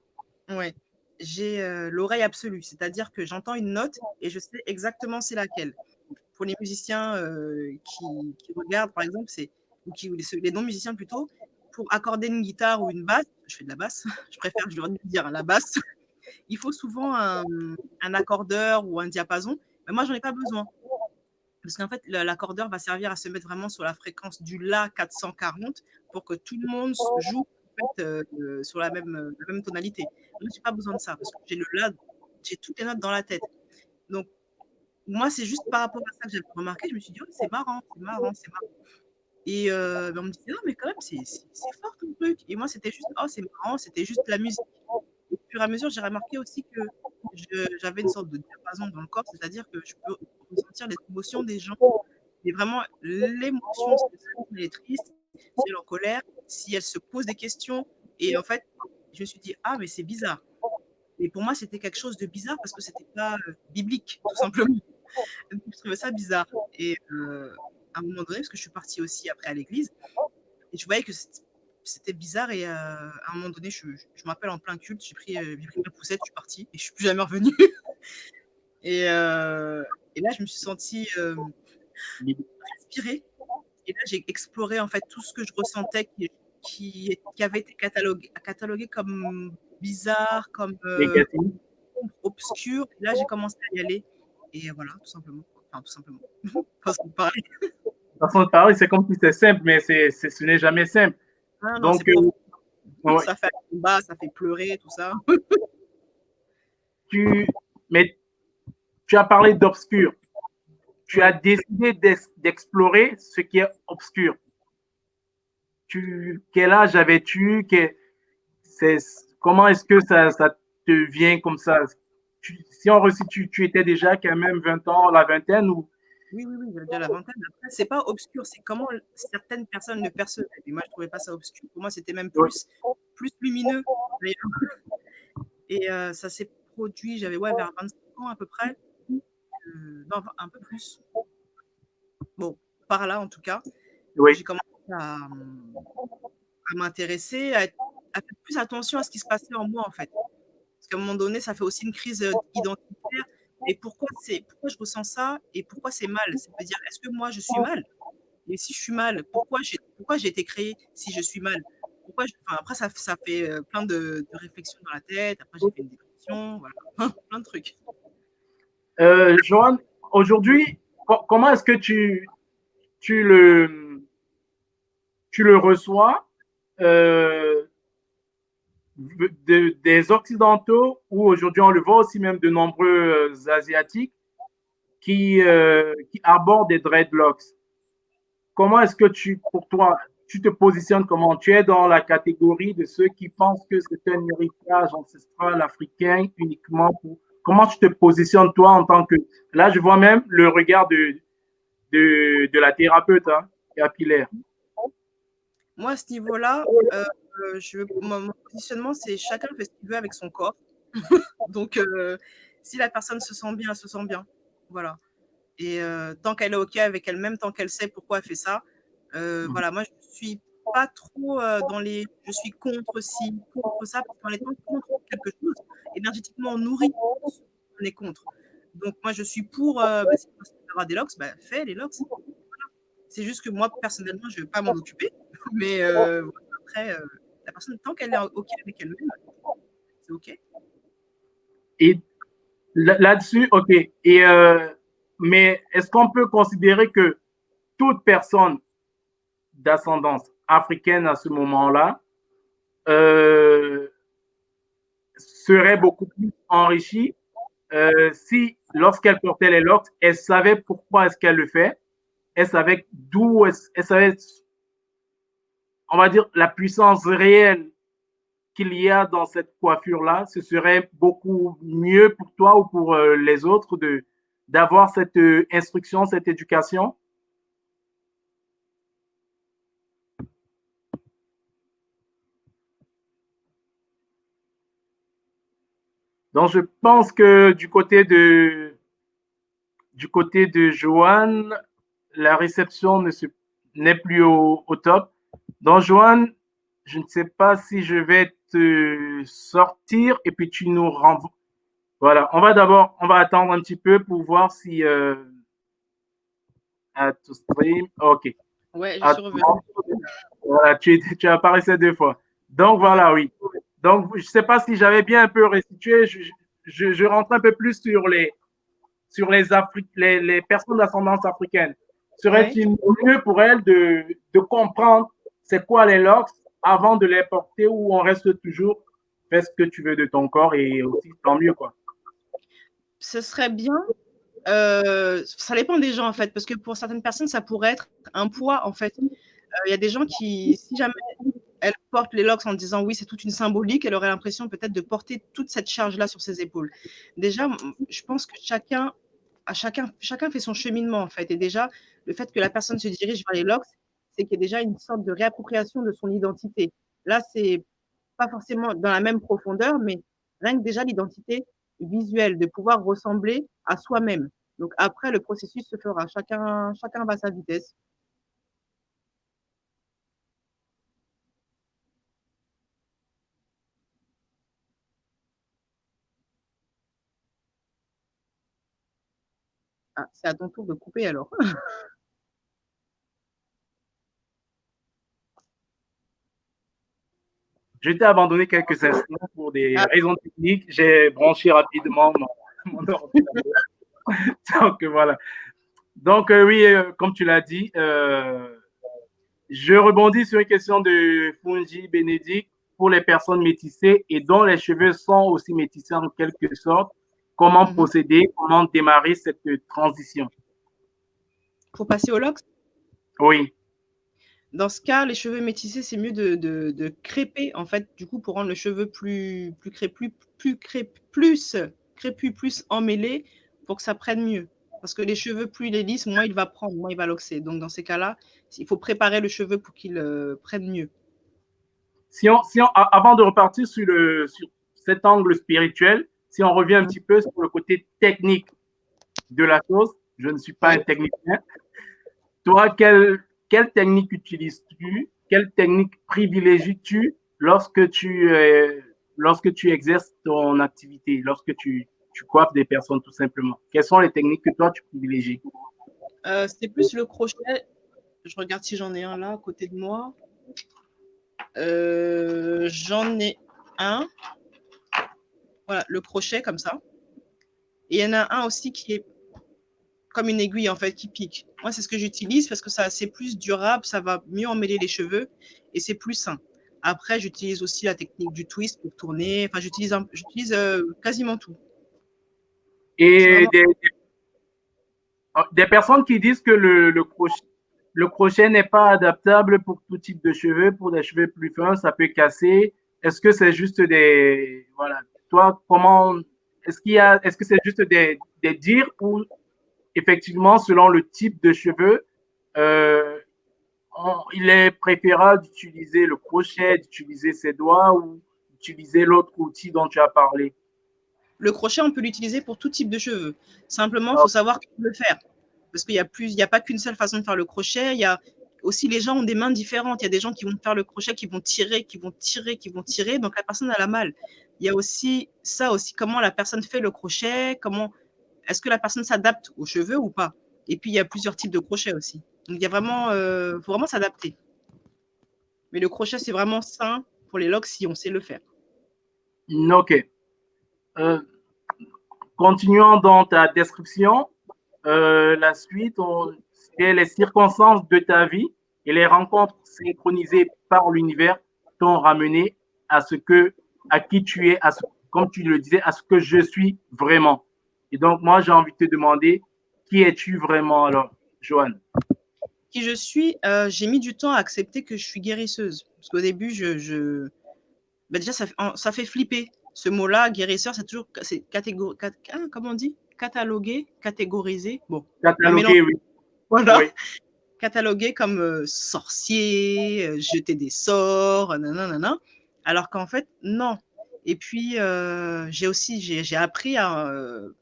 Speaker 3: Ouais. J'ai l'oreille absolue, c'est-à-dire que j'entends une note et je sais exactement c'est laquelle. Pour les musiciens qui regardent, par exemple, ou les non-musiciens plutôt, pour accorder une guitare ou une basse, je fais de la basse, je préfère je leur dire la basse, il faut souvent un accordeur ou un diapason, mais moi, j'en ai pas besoin. Parce qu'en fait, l'accordeur va servir à se mettre vraiment sur la fréquence du La 440 pour que tout le monde joue en fait, sur la même tonalité. Moi, j'ai pas besoin de ça parce que j'ai le La, j'ai toutes les notes dans la tête. Donc, moi, c'est juste par rapport à ça que j'avais remarqué. Je me suis dit, oh, c'est marrant, c'est marrant, c'est marrant. Et on me disait, non, mais quand même, c'est fort ton truc. Et moi, c'était juste, oh, c'est marrant, c'était juste la musique. Et au fur et à mesure, j'ai remarqué aussi que j'avais une sorte de diapason dans le corps, c'est-à-dire que je peux ressentir les émotions des gens. Mais vraiment, l'émotion, si elle est triste, si elle est en colère, si elle se pose des questions, Et en fait, je me suis dit, ah, mais c'est bizarre. Et pour moi, c'était quelque chose de bizarre parce que c'était pas biblique, tout simplement. Donc, je trouvais ça bizarre. Et à un moment donné, parce que je suis partie aussi après à l'église, et je voyais que c'était bizarre. Et à un moment donné, je me rappelle en plein culte, j'ai pris ma poussette, je suis partie et je suis plus jamais revenue. Et là, je me suis sentie inspirée. Et là, j'ai exploré en fait tout ce que je ressentais qui avait été catalogué comme bizarre, comme
Speaker 2: Négatif.
Speaker 3: obscur. Et là, j'ai commencé à y aller. Et voilà, tout simplement. Enfin, tout simplement. Façon de parler.
Speaker 2: Façon de parler, c'est comme si c'était simple, mais ce n'est jamais simple.
Speaker 3: Ah non,
Speaker 2: Donc,
Speaker 3: c'est profond.
Speaker 2: ouais,
Speaker 3: Ça fait un combat, ça fait pleurer, tout ça.
Speaker 2: mais tu as parlé d'obscur. Tu as décidé d'explorer ce qui est obscur. Quel âge avais-tu? Comment est-ce que ça te vient comme ça? Si on resitue, tu étais déjà quand même 20 ans, la vingtaine ou
Speaker 3: Oui, j'avais déjà la vingtaine. Après, c'est pas obscur, c'est comment certaines personnes le percevaient. Et moi, je trouvais pas ça obscur. Pour moi, c'était même plus lumineux. Et ça s'est produit, j'avais vers 25 ans à peu près. Non, un peu plus. Bon, par là en tout cas.
Speaker 2: oui.
Speaker 3: J'ai commencé à m'intéresser, à faire plus attention à ce qui se passait en moi en fait. Parce qu'à un moment donné, ça fait aussi une crise identitaire. Et pourquoi je ressens ça et pourquoi c'est mal? C'est-à-dire, est-ce que moi je suis mal? Et si je suis mal, pourquoi j'ai été créée si je suis mal? Après, ça fait plein de réflexions dans la tête. Après, j'ai fait une dépression, voilà, plein de trucs.
Speaker 2: Joanne, aujourd'hui, comment est-ce que tu le, tu le reçois des Occidentaux ou aujourd'hui on le voit aussi même de nombreux Asiatiques qui abordent des dreadlocks. Comment est-ce que pour toi, tu te positionnes comment? Tu es dans la catégorie de ceux qui pensent que c'est un héritage ancestral africain uniquement pour... Comment tu te positionnes toi en tant que... Là, je vois même le regard de la thérapeute capillaire.
Speaker 3: Moi, à ce niveau-là, mon positionnement, c'est chacun fait ce qu'il veut avec son corps. Donc, si la personne se sent bien, elle se sent bien. Voilà. Et tant qu'elle est OK avec elle-même, tant qu'elle sait pourquoi elle fait ça, voilà, moi, je ne suis pas trop dans les je suis contre ci, contre ça, parce qu'en étant contre quelque chose, énergétiquement, on nourrit, on est contre. Donc, moi, je suis pour, si tu veux avoir des locks, fais les locks. Voilà. C'est juste que moi, personnellement, je ne vais pas m'en occuper. Mais après, la personne, tant qu'elle est OK avec elle-même, c'est OK.
Speaker 2: Et là-dessus, OK. Mais est-ce qu'on peut considérer que toute personne d'ascendance africaine à ce moment-là serait beaucoup plus enrichie si, lorsqu'elle portait les locks, elle savait pourquoi est-ce qu'elle le fait, elle savait d'où, elle savait, on va dire, la puissance réelle qu'il y a dans cette coiffure-là, ce serait beaucoup mieux pour toi ou pour les autres d'avoir cette instruction, cette éducation. Donc, je pense que du côté de Joanne, la réception n'est plus au top. Donc, Joanne, je ne sais pas si je vais te sortir et puis tu nous renvoies. Voilà, on va attendre un petit peu pour voir si à to stream. Ok.
Speaker 3: Ouais, je suis revenue.
Speaker 2: Voilà, tu apparaissais 2 fois. Donc voilà, oui. Donc je ne sais pas si j'avais bien un peu restitué. Je rentre un peu plus sur les personnes d'ascendance africaine. Serait-il mieux pour elles de comprendre c'est quoi les locks avant de les porter ou on reste toujours fais ce que tu veux de ton corps et aussi tant mieux quoi.
Speaker 3: Ce serait bien. Ça dépend des gens en fait, parce que pour certaines personnes, ça pourrait être un poids en fait. Il y a des gens qui, si jamais elles portent les locks en disant oui, c'est toute une symbolique, elle aurait l'impression peut-être de porter toute cette charge-là sur ses épaules. Déjà, je pense que chacun fait son cheminement en fait. Et déjà, le fait que la personne se dirige vers les locks, c'est qu'il y a déjà une sorte de réappropriation de son identité. Là, c'est pas forcément dans la même profondeur, mais rien que déjà l'identité visuelle, de pouvoir ressembler à soi-même. Donc après, le processus se fera. Chacun va à sa vitesse. Ah, c'est à ton tour de couper alors.
Speaker 2: Je t'ai abandonné quelques instants pour des
Speaker 3: Ah,
Speaker 2: raisons techniques. J'ai branché rapidement mon ordinateur. Donc voilà. Donc oui, comme tu l'as dit, je rebondis sur une question de Fungi Bénédicte pour les personnes métissées et dont les cheveux sont aussi métissés en quelque sorte. Comment
Speaker 3: mhm.
Speaker 2: procéder, comment démarrer cette transition?
Speaker 3: Pour passer au locks,
Speaker 2: Oui,
Speaker 3: dans ce cas, les cheveux métissés, c'est mieux de crêper, en fait, du coup, pour rendre le cheveu plus crépus, plus emmêlé, pour que ça prenne mieux. Parce que les cheveux, plus il est lisse, moins il va prendre, moins il va loxer. Donc, dans ces cas-là, il faut préparer le cheveu pour qu'il prenne mieux.
Speaker 2: avant de repartir sur cet angle spirituel, si on revient un
Speaker 3: Mhm.
Speaker 2: petit peu sur le côté technique de la chose, je ne suis pas un
Speaker 3: Ouais.
Speaker 2: technicien. Toi, quelle technique utilises-tu? Quelle technique privilégies-tu lorsque tu exerces ton activité, lorsque tu coiffes des personnes tout simplement? Quelles sont les techniques que toi tu privilégies?
Speaker 3: C'est plus le crochet. Je regarde si j'en ai un là, à côté de moi. J'en ai un. Voilà, le crochet, comme ça. Et il y en a un aussi qui est comme une aiguille, en fait, qui pique. Moi, c'est ce que j'utilise parce que c'est plus durable, ça va mieux emmêler les cheveux et c'est plus sain. Après, j'utilise aussi la technique du twist pour tourner. Enfin, j'utilise quasiment tout. Je suis
Speaker 2: Et
Speaker 3: vraiment.
Speaker 2: des personnes qui disent que le crochet n'est pas adaptable pour tout type de cheveux, pour des cheveux plus fins, ça peut casser. Est-ce que c'est juste voilà, toi, est-ce que c'est juste des dires ou effectivement, selon le type de cheveux, euh, il est préférable d'utiliser le crochet, d'utiliser ses doigts ou d'utiliser l'autre outil dont tu as parlé?
Speaker 3: Le crochet, on peut l'utiliser pour tout type de cheveux. Simplement, il
Speaker 2: Ah,
Speaker 3: faut savoir comment le faire. Parce qu'il n'y a pas qu'une seule façon de faire le crochet. Il y a aussi, les gens ont des mains différentes. Il y a des gens qui vont faire le crochet, qui vont tirer, qui vont tirer, qui vont tirer. Donc, la personne, elle a mal. Il y a aussi ça aussi, comment la personne fait le crochet, est-ce que la personne s'adapte aux cheveux ou pas. Et puis, il y a plusieurs types de crochets aussi. Donc, il y a vraiment, faut vraiment s'adapter. Mais le crochet, c'est vraiment sain pour les locks si on sait le faire.
Speaker 2: ok. Euh, Continuons dans ta description. La suite, c'est les circonstances de ta vie et les rencontres synchronisées par l'univers t'ont ramené à qui tu es, comme tu le disais, à ce que je suis vraiment. Et donc, moi, j'ai envie de te demander, qui es-tu vraiment alors, Joanne?
Speaker 3: Qui je suis, j'ai mis du temps à accepter que je suis guérisseuse. Parce qu'au début, bah déjà, ça fait flipper. Ce mot-là, guérisseur, c'est comment on dit? Catalogué, catégorisé. Bon, un mélange.
Speaker 2: Catalogué, oui.
Speaker 3: Voilà.
Speaker 2: Oui.
Speaker 3: Catalogué comme sorcier, jeter des sorts, nanana. Alors qu'en fait, non. Et puis, j'ai appris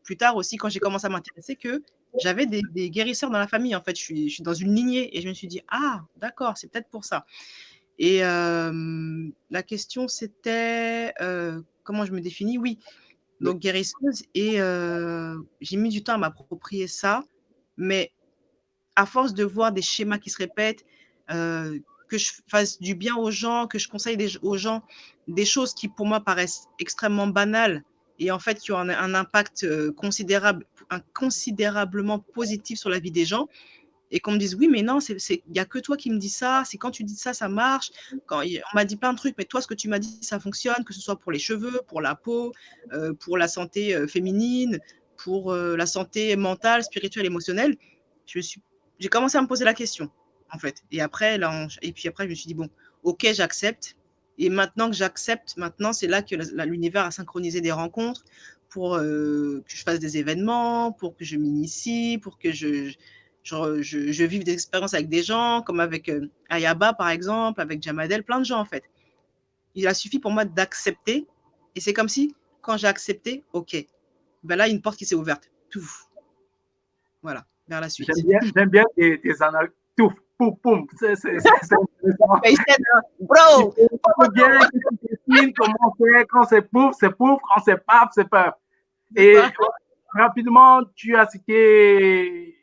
Speaker 3: plus tard aussi, quand j'ai commencé à m'intéresser, que j'avais des guérisseurs dans la famille. En fait, je suis dans une lignée et je me suis dit, ah, d'accord, c'est peut-être pour ça. Et la question, c'était comment je me définis? Oui, donc guérisseuse. Et j'ai mis du temps à m'approprier ça. Mais à force de voir des schémas qui se répètent, que je fasse du bien aux gens, que je conseille aux gens des choses qui pour moi paraissent extrêmement banales et en fait qui ont un impact considérablement positif sur la vie des gens, et qu'on me dise oui mais non, il n'y a que toi qui me dis ça, c'est quand tu dis ça, ça marche, on m'a dit plein de trucs, mais toi ce que tu m'as dit ça fonctionne, que ce soit pour les cheveux, pour la peau, pour la santé féminine, pour la santé mentale, spirituelle, émotionnelle. je me suis j'ai commencé à me poser la question, en fait. Et après, et puis après, je me suis dit, bon, ok, j'accepte. Et maintenant que j'accepte, maintenant, c'est là que l'univers a synchronisé des rencontres pour que je fasse des événements, pour que je m'initie, pour que je vive des expériences avec des gens, comme avec Ayaba, par exemple, avec Jamadel, plein de gens, en fait. il a suffi pour moi d'accepter. Et c'est comme si, quand j'ai accepté, OK, ben là, une porte qui s'est ouverte. Tout. Voilà, vers la suite.
Speaker 2: J'aime bien tes analyses. Tout, poum, poum. C'est intéressant.
Speaker 3: Mais bro!
Speaker 2: Il faut bien que tu définis comment c'est. Quand c'est pouf, quand c'est paf, c'est paf. Et rapidement, tu l'as cité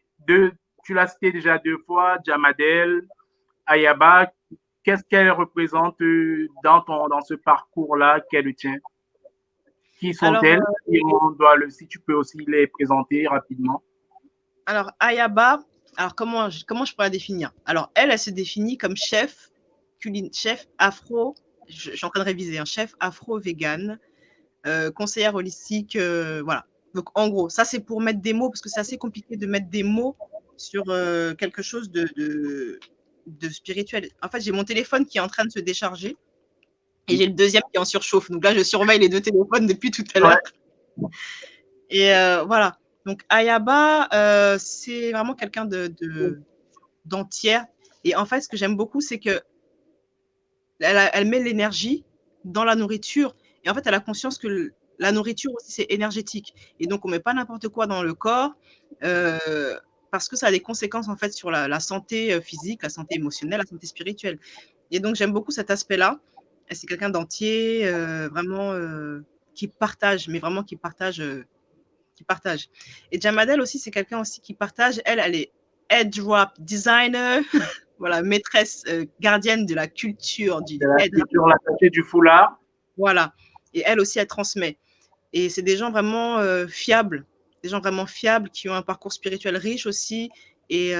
Speaker 2: déjà 2 fois, Jamadel, Ayaba. Qu'est-ce qu'elle représente dans ce parcours-là qu'elle tient? Qui sont-elles? Si tu peux aussi les présenter rapidement.
Speaker 3: Alors, Ayaba, alors comment je pourrais la définir? Alors, elle se définit comme chef afro, je suis en train de réviser, un chef afro-vegan, conseillère holistique, voilà. Donc, en gros, ça, c'est pour mettre des mots, parce que c'est assez compliqué de mettre des mots sur quelque chose de spirituel. En fait, j'ai mon téléphone qui est en train de se décharger et j'ai le deuxième qui est en surchauffe. Donc là, je surveille les 2 téléphones depuis tout à l'heure. Ouais. Et voilà. Donc, Ayaba, c'est vraiment quelqu'un d'entière. Et en fait, ce que j'aime beaucoup, c'est que elle met l'énergie dans la nourriture. Et en fait, elle a conscience que la nourriture aussi, c'est énergétique. Et donc, on ne met pas n'importe quoi dans le corps parce que ça a des conséquences en fait sur la santé physique, la santé émotionnelle, la santé spirituelle. Et donc, j'aime beaucoup cet aspect-là. C'est quelqu'un d'entier, vraiment qui partage, mais vraiment qui partage. Et Jamadel aussi, c'est quelqu'un aussi qui partage. Elle est head drop designer, voilà, maîtresse gardienne de la culture du head drop.
Speaker 2: L'attaché du foulard.
Speaker 3: Voilà. Et elle aussi, elle transmet. Et c'est des gens vraiment fiables, qui ont un parcours spirituel riche aussi. Et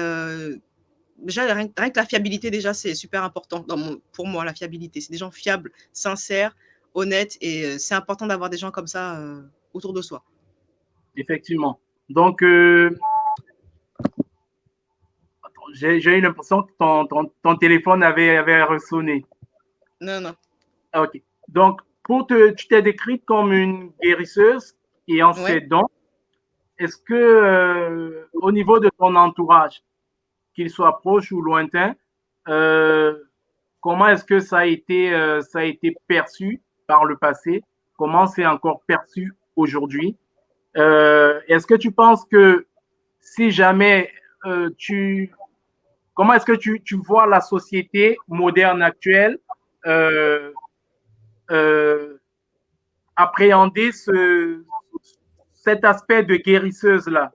Speaker 3: déjà, rien que la fiabilité, déjà, c'est super important pour moi, la fiabilité. C'est des gens fiables, sincères, honnêtes. Et c'est important d'avoir des gens comme ça autour de soi.
Speaker 2: Effectivement. Donc, j'ai eu l'impression que ton téléphone avait ressonné.
Speaker 3: Non.
Speaker 2: Ok. Donc, tu t'es décrite comme une guérisseuse ayant ses dons. Est-ce que, au niveau de ton entourage, qu'il soit proche ou lointain, comment est-ce que ça a été perçu par le passé? Comment c'est encore perçu aujourd'hui? Est-ce que tu penses que si jamais comment est-ce que tu vois la société moderne actuelle appréhender cet aspect de guérisseuse-là?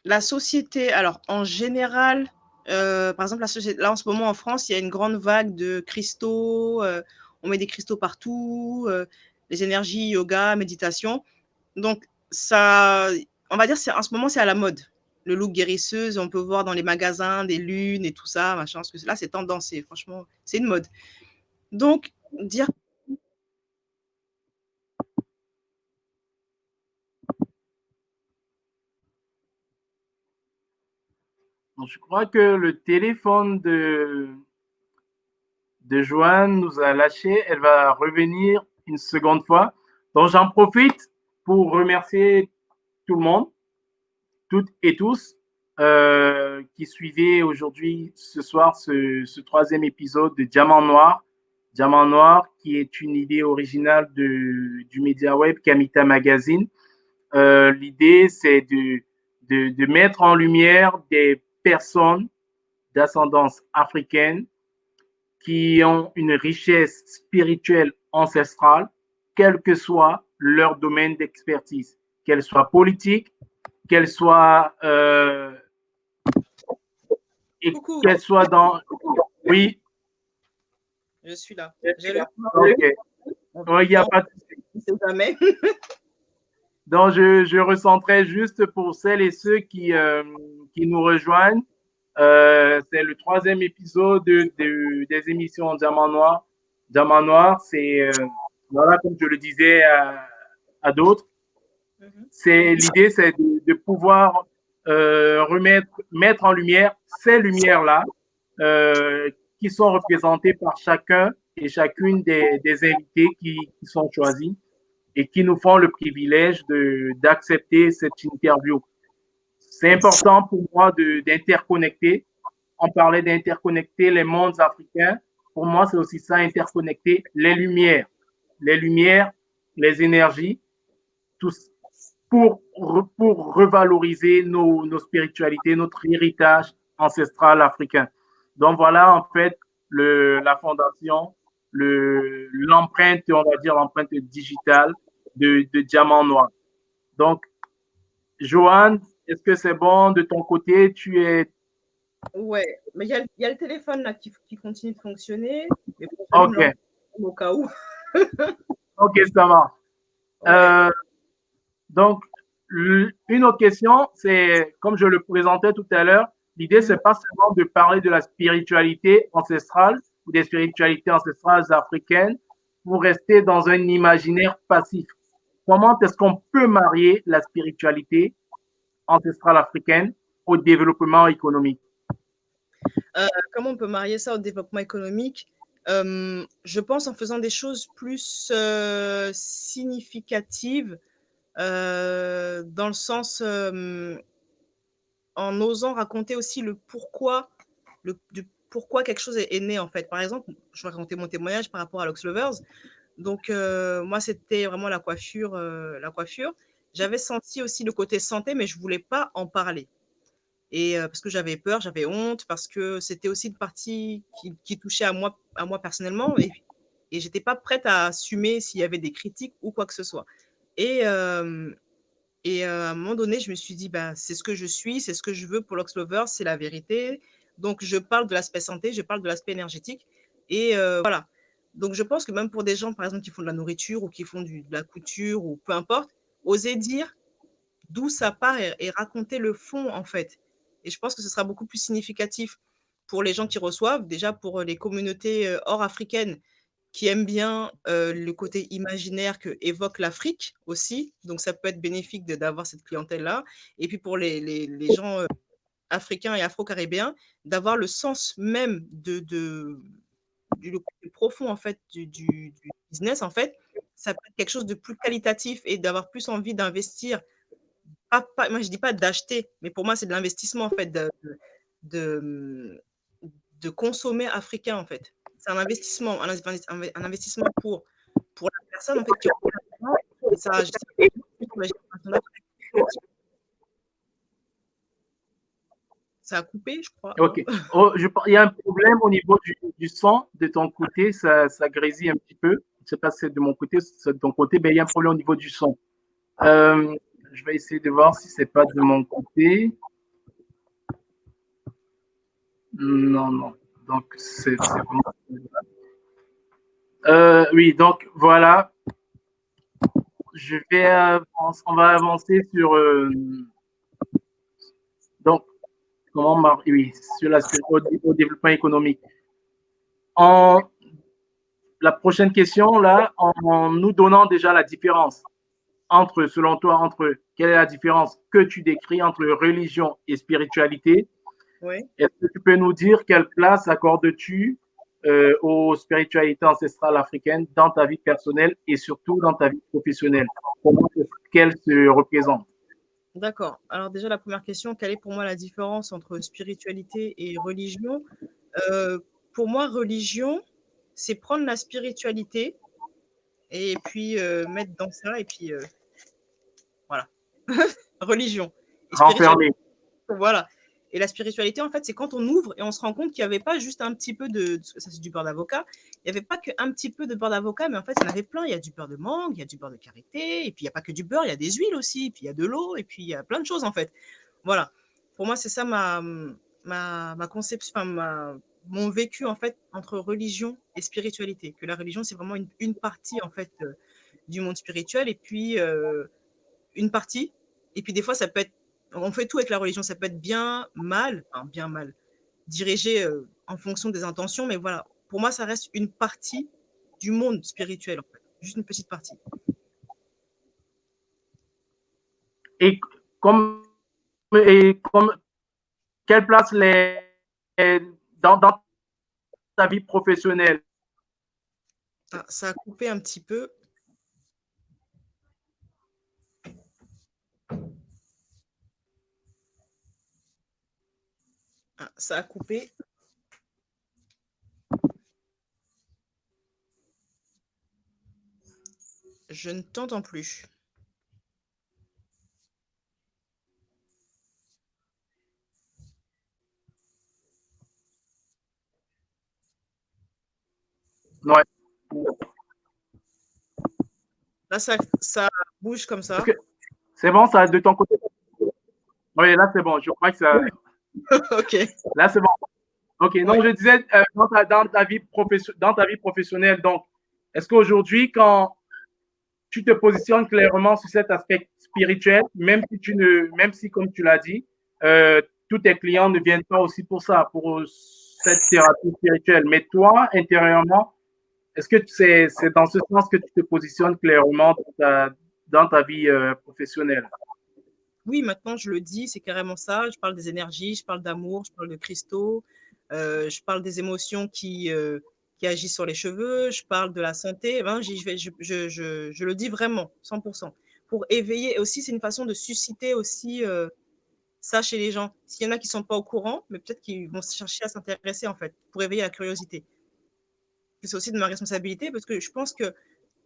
Speaker 3: La société, alors en général, par exemple, là en ce moment en France, il y a une grande vague de cristaux, on met des cristaux partout, les énergies, yoga, méditation. Donc, ça, on va dire, en ce moment, c'est à la mode. Le look guérisseuse, on peut voir dans les magasins des lunes et tout ça, machin, parce que là, c'est tendancé, franchement, c'est une mode. Donc, dire
Speaker 2: Je crois que le téléphone de Joanne nous a lâché. Elle va revenir une seconde fois. Donc, j'en profite pour remercier tout le monde, toutes et tous, qui suivaient aujourd'hui, ce soir, ce 3e épisode de Diamant Noir. Diamant Noir, qui est une idée originale du média web Kamita Magazine. L'idée, c'est de mettre en lumière des personnes d'ascendance africaine qui ont une richesse spirituelle ancestrale, quel que soit leur domaine d'expertise, qu'elle soit politique, qu'elle soit qu'elle soit dans. Oui.
Speaker 3: Je suis là.
Speaker 2: Ok. Il n'y a pas de
Speaker 3: souci. Jamais.
Speaker 2: Donc, je recentrais juste pour celles et ceux qui nous rejoignent. C'est le 3e épisode des émissions Diamant Noir. Diamant Noir, c'est, voilà, comme je le disais à d'autres, l'idée, c'est de pouvoir mettre en lumière ces lumières-là qui sont représentées par chacun et chacune des invités qui sont choisis et qui nous font le privilège d'accepter cette interview. C'est important pour moi d'interconnecter. On parlait d'interconnecter les mondes africains. pour moi, c'est aussi ça, interconnecter les lumières, les énergies, tout, pour revaloriser nos spiritualités, notre héritage ancestral africain. Donc voilà, en fait, la fondation, l'empreinte, on va dire l'empreinte digitale de Diamant Noir. Donc, Joanne, est-ce que c'est bon de ton côté? Tu es
Speaker 3: Ouais, mais il y a le téléphone là qui continue de fonctionner. Mais bon, j'allume
Speaker 2: OK.
Speaker 3: l'ordinateur au cas où.
Speaker 2: OK, ça marche.
Speaker 3: Ouais.
Speaker 2: Donc, une autre question, c'est, comme je le présentais tout à l'heure, l'idée, c'est pas seulement de parler de la spiritualité ancestrale ou des spiritualités ancestrales africaines pour rester dans un imaginaire passif. Comment est-ce qu'on peut marier la spiritualité ancestrale africaine au développement économique?
Speaker 3: Comment on peut marier ça au développement économique? Je pense en faisant des choses plus significatives, dans le sens, en osant raconter aussi le pourquoi, du pourquoi quelque chose est né en fait. Par exemple, je vais raconter mon témoignage par rapport à Lux Lovers. Donc, moi, c'était vraiment la coiffure, la coiffure. J'avais senti aussi le côté santé, mais je voulais pas en parler. Et parce que j'avais peur, j'avais honte, parce que c'était aussi une partie qui touchait à moi personnellement, et j'étais pas prête à assumer s'il y avait des critiques ou quoi que ce soit. Et, à un moment donné, je me suis dit, bah, c'est ce que je suis, c'est ce que je veux pour Lux Lovers, c'est la vérité. Donc, je parle de l'aspect santé, je parle de l'aspect énergétique. Et voilà. Donc, je pense que même pour des gens, par exemple, qui font de la nourriture ou qui font de la couture ou peu importe, oser dire d'où ça part et raconter le fond, en fait. Et je pense que ce sera beaucoup plus significatif pour les gens qui reçoivent, déjà pour les communautés hors africaines qui aiment bien le côté imaginaire que évoque l'Afrique aussi. Donc, ça peut être bénéfique d'avoir cette clientèle-là. Et puis pour les gens africains et afro-caribéens, d'avoir le sens même du le côté profond en fait du business en fait, ça peut être quelque chose de plus qualitatif et d'avoir plus envie d'investir. Moi, je dis pas d'acheter, mais pour moi, c'est de l'investissement en fait, de, de consommer africain en fait. C'est un investissement, un investissement pour la personne en fait qui regarde ça, et ça, je sais pas, sur la génération d'après. Ça a coupé, je crois, non?
Speaker 2: OK. Oh, il y a un problème au niveau du son de ton côté, ça grésille un petit peu. Je ne sais pas si c'est de mon côté, si c'est de ton côté, mais il y a un problème au niveau du son. Euh, je vais essayer de voir si c'est pas de mon côté. Non, non. Donc, c'est bon. Oui, donc voilà. Je vais, on va avancer sur, donc, oui, sur au développement économique. En, la prochaine question, là, en nous donnant déjà la différence entre, selon toi, entre quelle est la différence que tu décris entre religion et spiritualité.
Speaker 3: Oui.
Speaker 2: Est-ce que tu peux nous dire quelle place accordes-tu aux spiritualités ancestrales africaines dans ta vie personnelle et surtout dans ta vie professionnelle? Comment est-ce qu'elles se représentent?
Speaker 3: D'accord. Alors déjà, la première question, quelle est pour moi la différence entre spiritualité et religion? Pour moi, religion, c'est prendre la spiritualité et puis mettre dans ça, et puis voilà. Religion. Et spiritualité,
Speaker 2: Renfermé.
Speaker 3: voilà. Et la spiritualité, en fait, c'est quand on ouvre et on se rend compte qu'il n'y avait pas juste un petit peu ça c'est du beurre d'avocat, il n'y avait pas qu'un petit peu de beurre d'avocat, mais en fait, il y en avait plein. Il y a du beurre de mangue, il y a du beurre de karité, et puis il n'y a pas que du beurre, il y a des huiles aussi, et puis il y a de l'eau, et puis il y a plein de choses, en fait. Voilà. Pour moi, c'est ça ma conception, enfin, mon vécu, en fait, entre religion et spiritualité. Que la religion, c'est vraiment une partie, en fait, du monde spirituel, et puis une partie. Et puis des fois, ça peut être, on fait tout avec la religion, ça peut être bien mal, dirigé en fonction des intentions, mais voilà, pour moi, ça reste une partie du monde spirituel, en fait, juste une petite partie.
Speaker 2: Et comme, et comme quelle place dans ta vie professionnelle?
Speaker 3: Ah, ça a coupé un petit peu. Ah, ça a coupé. Je ne t'entends plus.
Speaker 2: Ouais.
Speaker 3: Là, ça bouge comme ça.
Speaker 2: C'est bon, ça, de ton côté? Oui, là, c'est bon. Je crois que ça.
Speaker 3: Ok.
Speaker 2: Là, c'est bon. Ok, donc
Speaker 3: Ouais.
Speaker 2: je disais, dans ta vie professionnelle, donc, est-ce qu'aujourd'hui, quand tu te positionnes clairement sur cet aspect spirituel, même si, comme tu l'as dit, tous tes clients ne viennent pas aussi pour ça, pour cette thérapie spirituelle, mais toi, intérieurement, est-ce que c'est dans ce sens que tu te positionnes clairement dans ta vie professionnelle?
Speaker 3: Oui, maintenant je le dis, c'est carrément ça. Je parle des énergies, je parle d'amour, je parle de cristaux, je parle des émotions qui agissent sur les cheveux, je parle de la santé. Ben, je le dis vraiment, 100%. Pour éveiller, et aussi c'est une façon de susciter aussi ça chez les gens. S'il y en a qui ne sont pas au courant, mais peut-être qu'ils vont chercher à s'intéresser en fait, pour éveiller la curiosité. C'est aussi de ma responsabilité parce que je pense que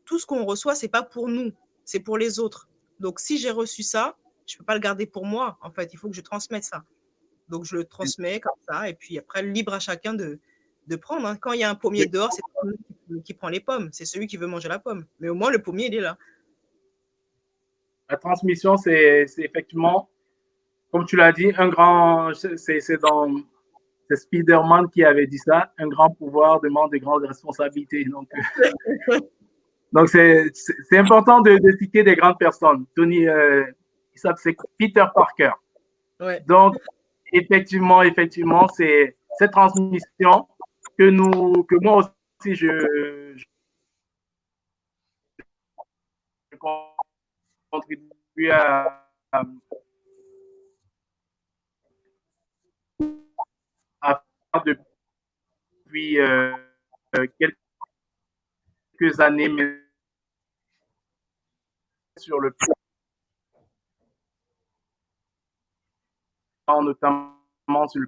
Speaker 3: tout ce qu'on reçoit, c'est pas pour nous, c'est pour les autres. Donc, si j'ai reçu ça, je peux pas le garder pour moi. En fait, il faut que je transmette ça. Donc, je le transmets comme ça. Et puis après, libre à chacun de prendre. Hein. Quand il y a un pommier dehors, c'est pas lui qui prend les pommes, c'est celui qui veut manger la pomme. Mais au moins, le pommier, il est là.
Speaker 2: La transmission, c'est effectivement, comme tu l'as dit, un grand, c'est Spider-Man qui avait dit ça, un grand pouvoir demande de grandes responsabilités. Donc c'est important de citer des grandes personnes. Tony, c'est Peter Parker.
Speaker 3: Ouais.
Speaker 2: Donc, effectivement, c'est cette transmission que moi aussi, je contribue à faire depuis quelques années, mais sur le plan, notamment sur le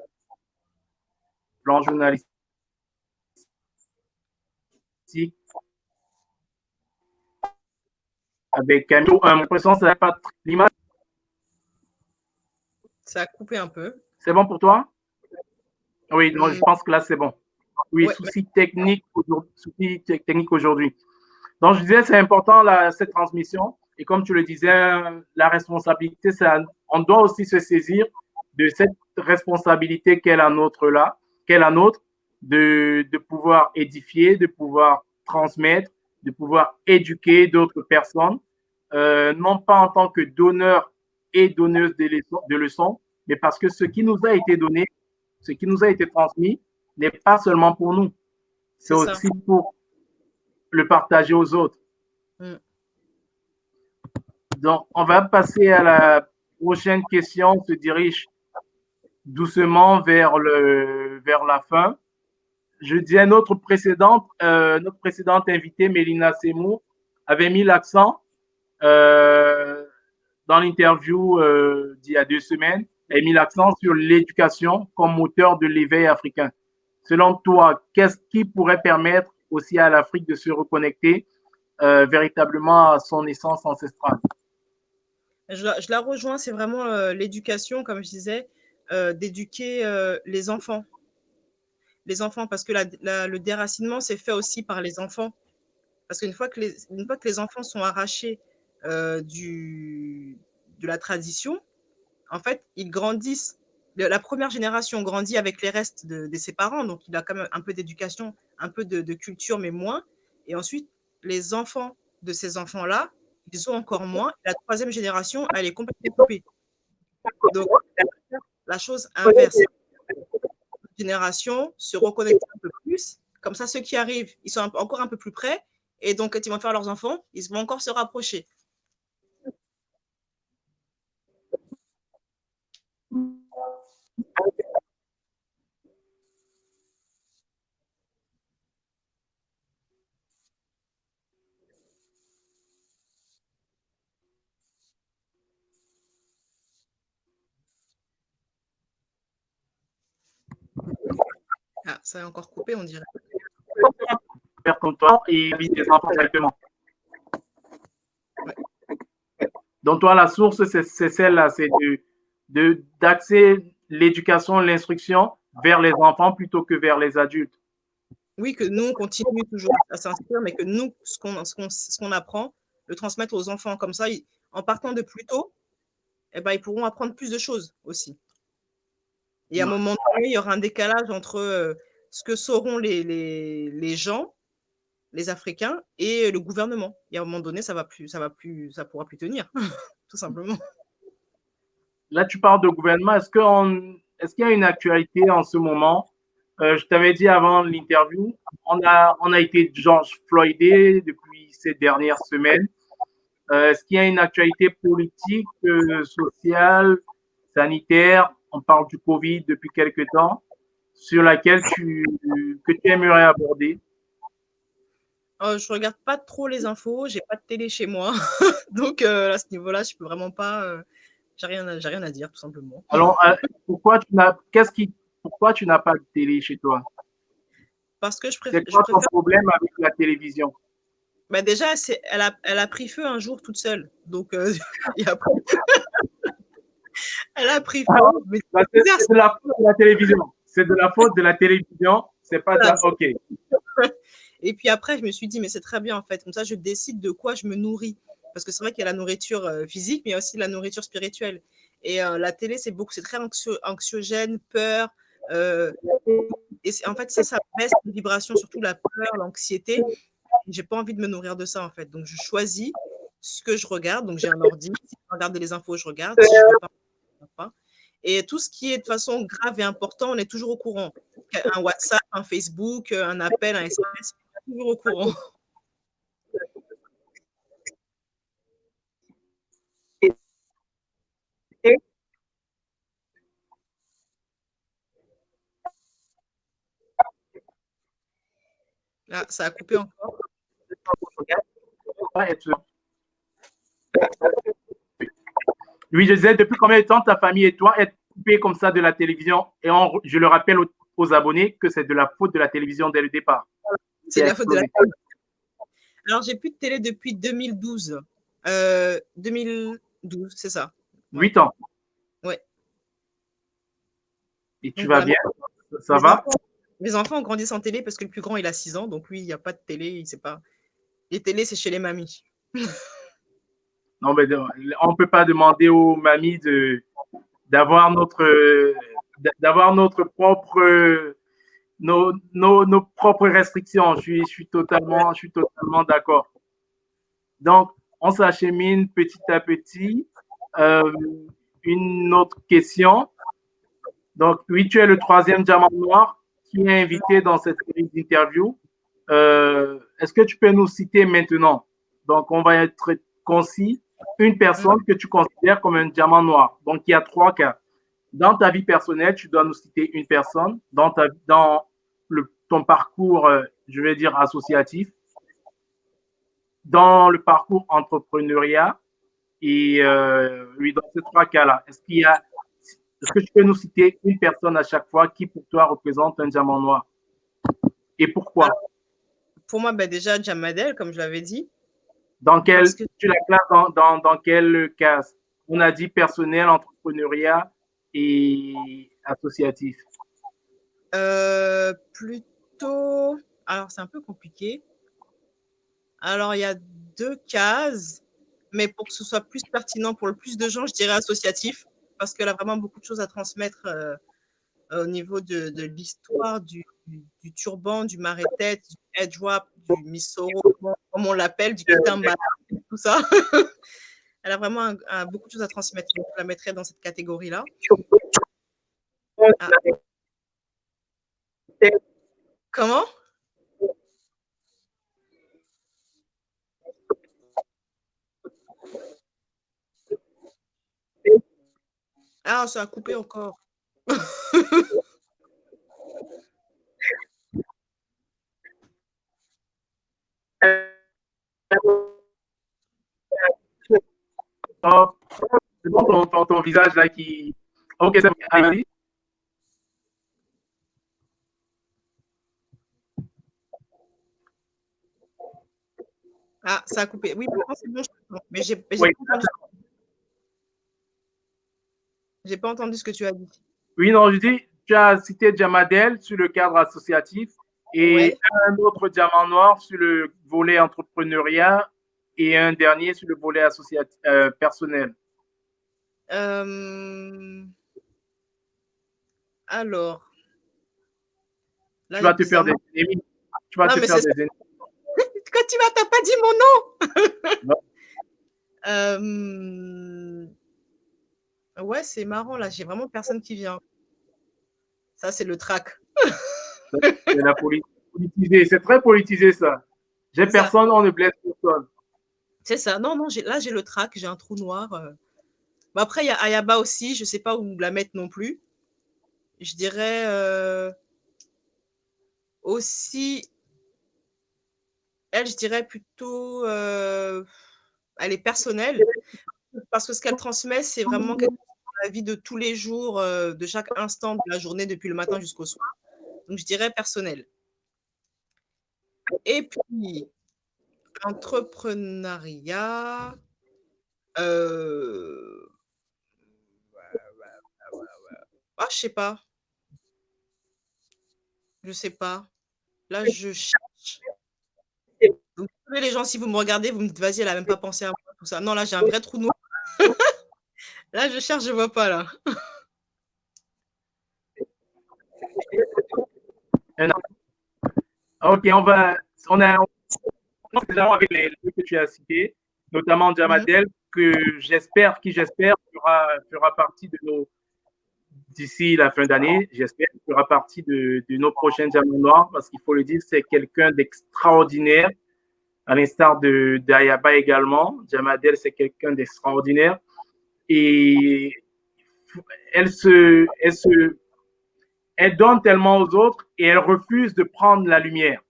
Speaker 2: plan journalistique, avec Camille. Mon impression, c'est pas l'image.
Speaker 3: Ça a coupé un peu.
Speaker 2: C'est bon pour toi? Oui, donc je
Speaker 3: Mmh,
Speaker 2: pense que là, c'est bon. Oui,
Speaker 3: ouais,
Speaker 2: souci technique aujourd'hui. Donc, je disais, c'est important cette transmission. Et comme tu le disais, la responsabilité, on doit aussi se saisir de cette responsabilité qu'est la nôtre là, qu'est la nôtre, de pouvoir édifier, de pouvoir transmettre, de pouvoir éduquer d'autres personnes, non pas en tant que donneur et donneuse de leçons, mais parce que ce qui nous a été donné, ce qui nous a été transmis, n'est pas seulement pour nous, c'est
Speaker 3: c'est ça.
Speaker 2: aussi pour le partager aux autres.
Speaker 3: Mmh.
Speaker 2: Donc, on va passer à la prochaine question. On se dirige doucement vers la fin. Je disais, notre précédente invitée, Mélina Semou, avait mis l'accent euh, dans l'interview d'il y a 2 semaines, elle a mis l'accent sur l'éducation comme moteur de l'éveil africain. Selon toi, qu'est-ce qui pourrait permettre aussi à l'Afrique de se reconnecter véritablement à son essence ancestrale?
Speaker 3: Je la rejoins, c'est vraiment l'éducation, comme je disais, d'éduquer les enfants. Les enfants, parce que le déracinement, c'est fait aussi par les enfants. Parce une fois que les enfants sont arrachés de la tradition, en fait, ils grandissent. La première génération grandit avec les restes de ses parents, donc il a quand même un peu d'éducation, un peu de culture, mais moins. Et ensuite, les enfants de ces enfants-là, ils ont encore moins. La troisième génération, elle est complètement coupée. Donc, la chose inverse, génération se reconnecter un peu plus. Comme ça, ceux qui arrivent, ils sont encore un peu plus près. Et donc, quand ils vont faire leurs enfants, ils vont encore se rapprocher. Ah, ça a encore coupé, on dirait.
Speaker 2: Faire ton temps et inviter des enfants directement. Donc, toi, la source, c'est celle-là, c'est d'axer l'éducation, l'instruction vers les enfants plutôt que vers les adultes.
Speaker 3: Oui, que nous, on continue toujours à s'inscrire, mais que nous, ce qu'on apprend, le transmettre aux enfants. Comme ça, en partant de plus tôt, eh ben, ils pourront apprendre plus de choses aussi. Et à un moment donné, il y aura un décalage entre ce que sauront les gens, les Africains, et le gouvernement. Et à un moment donné, ça pourra plus tenir, tout simplement.
Speaker 2: Là, tu parles de gouvernement. Est-ce qu'il y a une actualité en ce moment? Je t'avais dit avant l'interview, on a été George Floydé depuis ces dernières semaines. Est-ce qu'il y a une actualité politique, sociale, sanitaire? On parle du Covid depuis quelques temps, sur laquelle que tu aimerais aborder?
Speaker 3: Je regarde pas trop les infos, j'ai pas de télé chez moi. Donc, à ce niveau-là, je peux vraiment pas, j'ai rien à dire, tout simplement.
Speaker 2: Alors, pourquoi tu n'as pas de télé chez toi?
Speaker 3: Parce que
Speaker 2: C'est quoi ton problème avec la télévision?
Speaker 3: Bah, déjà, elle a pris feu un jour toute seule. Donc, et après, elle a pris
Speaker 2: Ah,
Speaker 3: feu. Mais
Speaker 2: bah, c'est de la faute de la télévision. C'est de la faute de la télévision. C'est pas de
Speaker 3: voilà.
Speaker 2: la... OK.
Speaker 3: Et puis après, je me suis dit, mais c'est très bien en fait. Comme ça, je décide de quoi je me nourris. Parce que c'est vrai qu'il y a la nourriture physique, mais il y a aussi la nourriture spirituelle. Et la télé, c'est très anxiogène, peur. Et en fait, ça baisse les vibrations, surtout la peur, l'anxiété. J'ai pas envie de me nourrir de ça en fait. Donc, je choisis ce que je regarde. Donc, j'ai un ordi. Si je veux regarder les infos, je regarde. Si je veux pas, je regarde pas. Et tout ce qui est de façon grave et important, on est toujours au courant. Un WhatsApp, un Facebook, un appel, un SMS, on est toujours au courant. Ah, ça a coupé encore.
Speaker 2: Oui, je disais, depuis combien de temps ta famille et toi êtes coupés comme ça de la télévision? Et je le rappelle aux abonnés que c'est de la faute de la télévision dès le départ.
Speaker 3: C'est de la faute de la télé. Alors, j'ai plus de télé depuis 2012. 2012, c'est ça. Ouais.
Speaker 2: 8 ans.
Speaker 3: Ouais.
Speaker 2: Et tu
Speaker 3: Donc,
Speaker 2: vas
Speaker 3: voilà.
Speaker 2: bien? Ça va?
Speaker 3: Mes enfants ont grandi sans télé parce que le plus grand, il a 6 ans. Donc, lui, il n'y a pas de télé. Il sait pas. Les télés, c'est chez les mamies.
Speaker 2: Non, mais on ne peut pas demander aux mamies d'avoir notre propre, nos propres restrictions. Je suis totalement d'accord. Donc, on s'achemine petit à petit. Une autre question. Donc, oui, tu es le troisième diamant noir qui est invité dans cette série d'interviews. Est-ce que tu peux nous citer maintenant? Donc, on va être concis. Une personne que tu considères comme un diamant noir. Donc, il y a 3 cas. Dans ta vie personnelle, tu dois nous citer une personne. Dans ton parcours, je vais dire associatif. Dans le parcours entrepreneuriat. Et oui, dans ces 3 cas-là, est-ce que tu peux nous citer une personne à chaque fois qui pour toi représente un diamant noir? Et pourquoi?
Speaker 3: Alors, pour moi, bah, déjà, Jamadel, comme je l'avais dit.
Speaker 2: Tu la classes dans quelle case? On a dit personnel, entrepreneuriat et associatif.
Speaker 3: Plutôt. Alors, c'est un peu compliqué. Alors, il y a 2 cases, mais pour que ce soit plus pertinent pour le plus de gens, je dirais associatif, parce qu'elle a vraiment beaucoup de choses à transmettre au niveau de l'histoire du turban, du maré-tête, du edgewap, du misoro, comme on l'appelle, du kitambala, tout ça. Elle a vraiment beaucoup de choses à transmettre. Donc, je la mettrais dans cette catégorie-là. Ah. Comment? Ah, ça a coupé encore.
Speaker 2: C'est bon ton visage là qui. Ok, c'est bon. Allez-y.
Speaker 3: Ah, ça a coupé. Oui, maintenant c'est bon, je comprends. Mais j'ai
Speaker 2: Oui.
Speaker 3: pas entendu. J'ai pas entendu ce que tu as dit.
Speaker 2: Oui, non, je dis, tu as cité Jamadel sur le cadre associatif et
Speaker 3: Ouais.
Speaker 2: un autre diamant noir sur le volet entrepreneuriat et un dernier sur le volet associatif personnel.
Speaker 3: Alors,
Speaker 2: Tu
Speaker 3: là,
Speaker 2: vas te faire
Speaker 3: bizarrement.
Speaker 2: des ennemis. Tu vas
Speaker 3: Non,
Speaker 2: te
Speaker 3: mais
Speaker 2: faire
Speaker 3: c'est
Speaker 2: des
Speaker 3: ça.
Speaker 2: ennemis.
Speaker 3: Quand tu m'as, t'as pas dit mon nom.
Speaker 2: Non,
Speaker 3: Ouais, c'est marrant, là. J'ai vraiment personne qui vient. Ça, c'est le trac.
Speaker 2: c'est la politisé. C'est très politisé, ça. J'ai
Speaker 3: C'est ça.
Speaker 2: personne, on ne blesse personne.
Speaker 3: C'est ça. Non, non, là, j'ai le trac. J'ai un trou noir. Bah, après, il y a Ayaba aussi. Je sais pas où la mettre non plus. Je dirais aussi, elle, je dirais plutôt, elle est personnelle. Parce que ce qu'elle transmet, c'est vraiment quelque chose dans la vie de tous les jours, de chaque instant de la journée, depuis le matin jusqu'au soir. Donc, je dirais personnel. Et puis, entrepreneuriat, je sais pas. Je sais pas. Là, je cherche. Donc, désolé les gens, si vous me regardez, vous me dites, vas-y, elle a même pas pensé à moi, tout ça. Non, là, j'ai un vrai trou noir. Là, je cherche, je vois pas, là.
Speaker 2: Ok, on a avec les deux que tu as cités, notamment Jamadel, qui j'espère fera partie de nos, d'ici la fin d'année, j'espère, fera partie de nos prochains diamants noirs, parce qu'il faut le dire, c'est quelqu'un d'extraordinaire, à l'instar d'Ayaba également. Jamadel, c'est quelqu'un d'extraordinaire. Et elle donne tellement aux autres et elle refuse de prendre la lumière.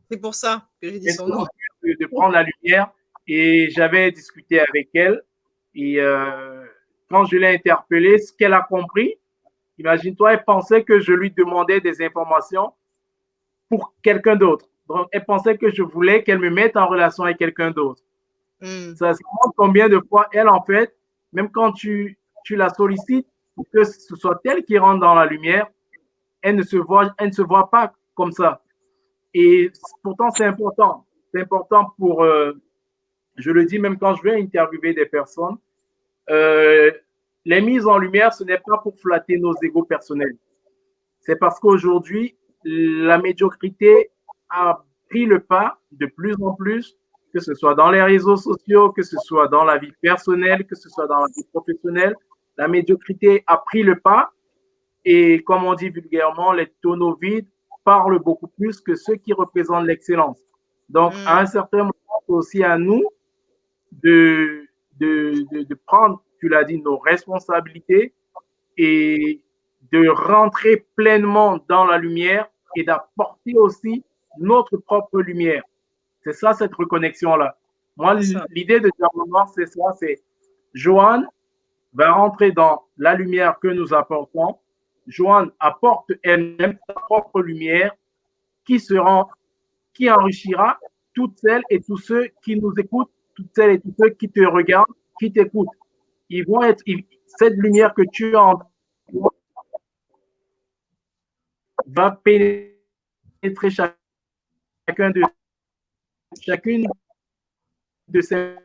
Speaker 3: C'est pour ça que j'ai dit
Speaker 2: Elle
Speaker 3: son nom.
Speaker 2: refuse de prendre la lumière et j'avais discuté avec elle et quand je l'ai interpellée, ce qu'elle a compris, imagine-toi, elle pensait que je lui demandais des informations pour quelqu'un d'autre. Donc, elle pensait que je voulais qu'elle me mette en relation avec quelqu'un d'autre. Ça se montre combien de fois elle, en fait, même quand tu la sollicites, pour que ce soit elle qui rentre dans la lumière, elle ne se voit pas comme ça. Et pourtant, c'est important. C'est important pour, je le dis même quand je vais interviewer des personnes, les mises en lumière, ce n'est pas pour flatter nos égos personnels. C'est parce qu'aujourd'hui, la médiocrité a pris le pas de plus en plus, que ce soit dans les réseaux sociaux, que ce soit dans la vie personnelle, que ce soit dans la vie professionnelle. La médiocrité a pris le pas et, comme on dit vulgairement, les tonneaux vides parlent beaucoup plus que ceux qui représentent l'excellence. Donc, à un certain moment, c'est aussi à nous de prendre, tu l'as dit, nos responsabilités et de rentrer pleinement dans la lumière et d'apporter aussi notre propre lumière. C'est ça, cette reconnexion-là. Moi, l'idée de Diamant Noir, c'est ça, c'est Joanne va rentrer dans la lumière que nous apportons. Joanne apporte elle-même sa propre lumière qui enrichira toutes celles et tous ceux qui nous écoutent, toutes celles et tous ceux qui te regardent, qui t'écoutent. Cette lumière que tu as en toi va pénétrer chacune de ces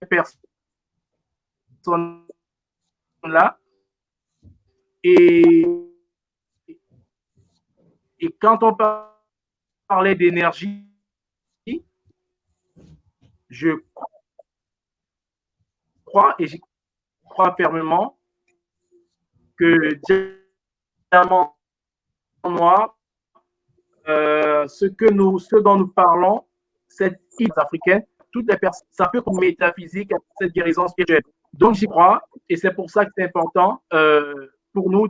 Speaker 2: personnes-là. Et quand on parlait d'énergie, je crois et j'y crois fermement que Diamant Noir, ce dont nous parlons, cette île africaine, toutes les personnes, ça peut comme métaphysique, cette guérison spirituelle. Donc j'y crois et c'est pour ça que c'est important pour nous,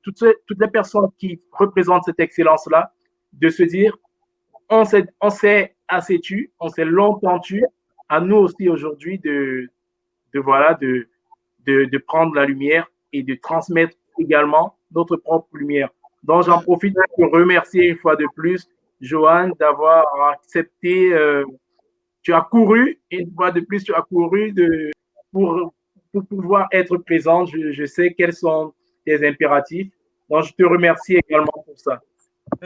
Speaker 2: toutes les personnes qui représentent cette excellence-là, de se dire, on s'est assez tu, on s'est longtemps tu, à nous aussi aujourd'hui de prendre la lumière et de transmettre également notre propre lumière. Donc, j'en profite pour remercier une fois de plus, Joanne, d'avoir accepté. Tu as couru, une fois de plus, tu as couru pour pouvoir être présente. Je sais quels sont tes impératifs. Donc, je te remercie également pour ça.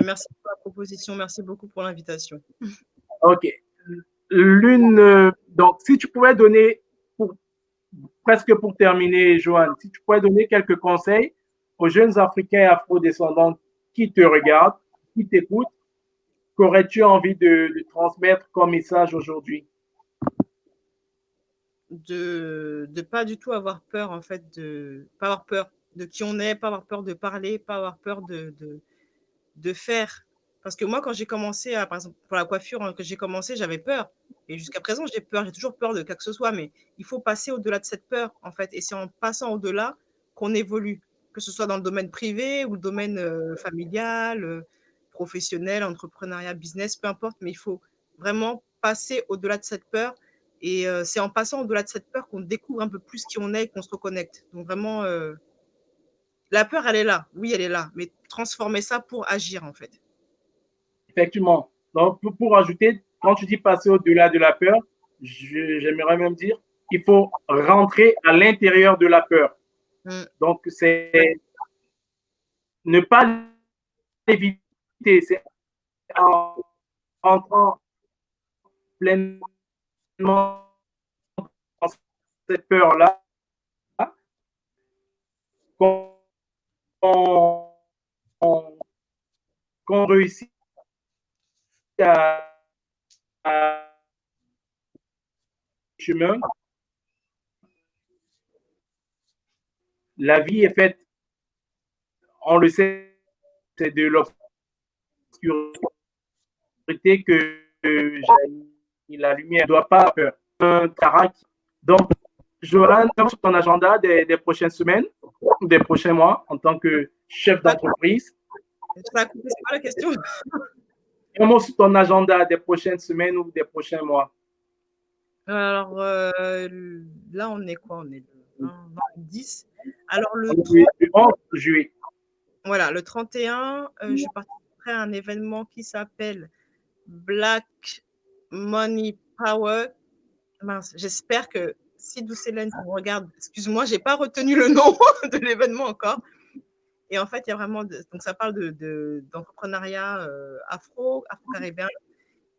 Speaker 3: Merci pour la proposition. Merci beaucoup pour l'invitation.
Speaker 2: OK. Donc, si tu pouvais donner, presque pour terminer, Joanne, si tu pouvais donner quelques conseils aux jeunes Africains et afro-descendants qui te regardent, qui t'écoutent, qu'aurais-tu envie de transmettre comme message aujourd'hui?
Speaker 3: De pas du tout avoir peur, en fait, de pas avoir peur de qui on est, pas avoir peur de parler, pas avoir peur de faire. Parce que moi, quand j'ai commencé, par exemple, pour la coiffure, hein, que j'ai commencé, j'avais peur. Et jusqu'à présent, j'ai peur, j'ai toujours peur de quoi que ce soit, mais il faut passer au-delà de cette peur, en fait. Et c'est en passant au-delà qu'on évolue, que ce soit dans le domaine privé ou le domaine familial, professionnel, entrepreneuriat, business, peu importe, mais il faut vraiment passer au-delà de cette peur. Et c'est en passant au-delà de cette peur qu'on découvre un peu plus qui on est et qu'on se reconnecte. Donc vraiment, la peur, elle est là. Oui, elle est là. Mais transformer ça pour agir, en fait.
Speaker 2: Effectivement. Donc, pour ajouter, quand tu dis passer au-delà de la peur, j'aimerais même dire qu'il faut rentrer à l'intérieur de la peur. Donc, c'est ne pas l'éviter, c'est en rentrant pleinement dans cette peur-là qu'on qu'on réussit à chemin. La vie est faite, on le sait, c'est de l'obscurité que la lumière ne doit pas avoir peur. Un tarac. Donc, Joanne, sur ton agenda des prochaines semaines, des prochains mois, en tant que chef d'entreprise.
Speaker 3: C'est pas la question.
Speaker 2: Un mot sur ton agenda des prochaines semaines ou des prochains mois.
Speaker 3: Alors, là, on est quoi? On est le 10. Alors, le
Speaker 2: 11 juillet.
Speaker 3: Voilà, le 31, je participerai à un événement qui s'appelle Black Money Power. Mince, j'espère que si Douce Hélène me regarde, excuse-moi, j'ai pas retenu le nom de l'événement encore. Et en fait, il y a vraiment, donc ça parle d'entrepreneuriat afro-caribéen.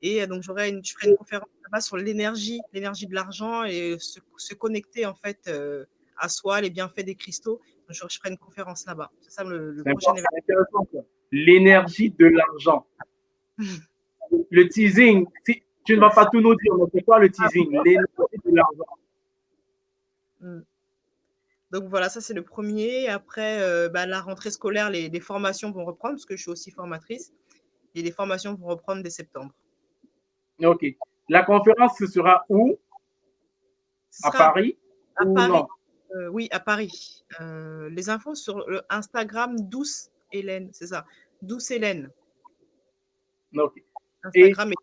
Speaker 3: Et donc, je ferai une conférence là-bas sur l'énergie de l'argent et se connecter en fait à soi, les bienfaits des cristaux. Donc, je ferai une conférence là-bas. C'est ça le prochain événement.
Speaker 2: L'énergie de l'argent. Le teasing, si, tu ne vas pas tout nous dire, mais c'est quoi le teasing? L'énergie de l'argent.
Speaker 3: Donc voilà, ça c'est le premier. Après, la rentrée scolaire, les formations vont reprendre parce que je suis aussi formatrice. Et les formations vont reprendre dès septembre.
Speaker 2: Ok. La conférence, ce sera où? À Paris?
Speaker 3: À
Speaker 2: ou
Speaker 3: Paris.
Speaker 2: Non?
Speaker 3: Oui, à Paris. Les infos sur le Instagram Douce Hélène, c'est ça. Douce Hélène.
Speaker 2: Ok.
Speaker 3: Instagram.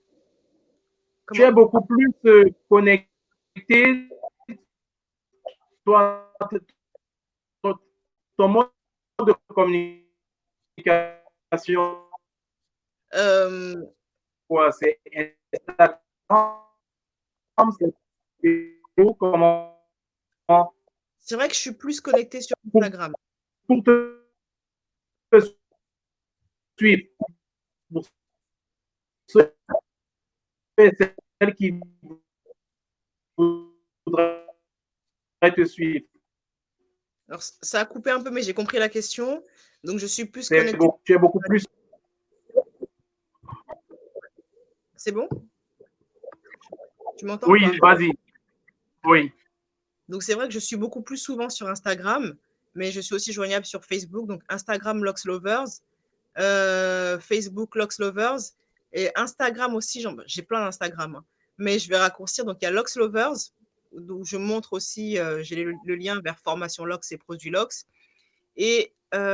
Speaker 2: Tu es beaucoup plus connecté. Toi, ton mode de communication, quoi? C'est Instagram, c'est comment?
Speaker 3: C'est vrai que je suis plus connectée sur Instagram.
Speaker 2: Pour te suivre, pour ceux et celles qui voudraient te suivre.
Speaker 3: Alors, ça a coupé un peu, mais j'ai compris la question. Donc, je suis plus connectée.
Speaker 2: Tu es beaucoup plus.
Speaker 3: C'est bon? Tu m'entends?
Speaker 2: Oui, vas-y. Oui.
Speaker 3: Donc, c'est vrai que je suis beaucoup plus souvent sur Instagram, mais je suis aussi joignable sur Facebook. Donc, Instagram Locks Lovers, Facebook Locks Lovers et Instagram aussi. J'ai plein d'Instagram, hein, mais je vais raccourcir. Donc, il y a Locks Lovers, où je montre aussi, j'ai le lien vers formation Locks et produits Locks. Et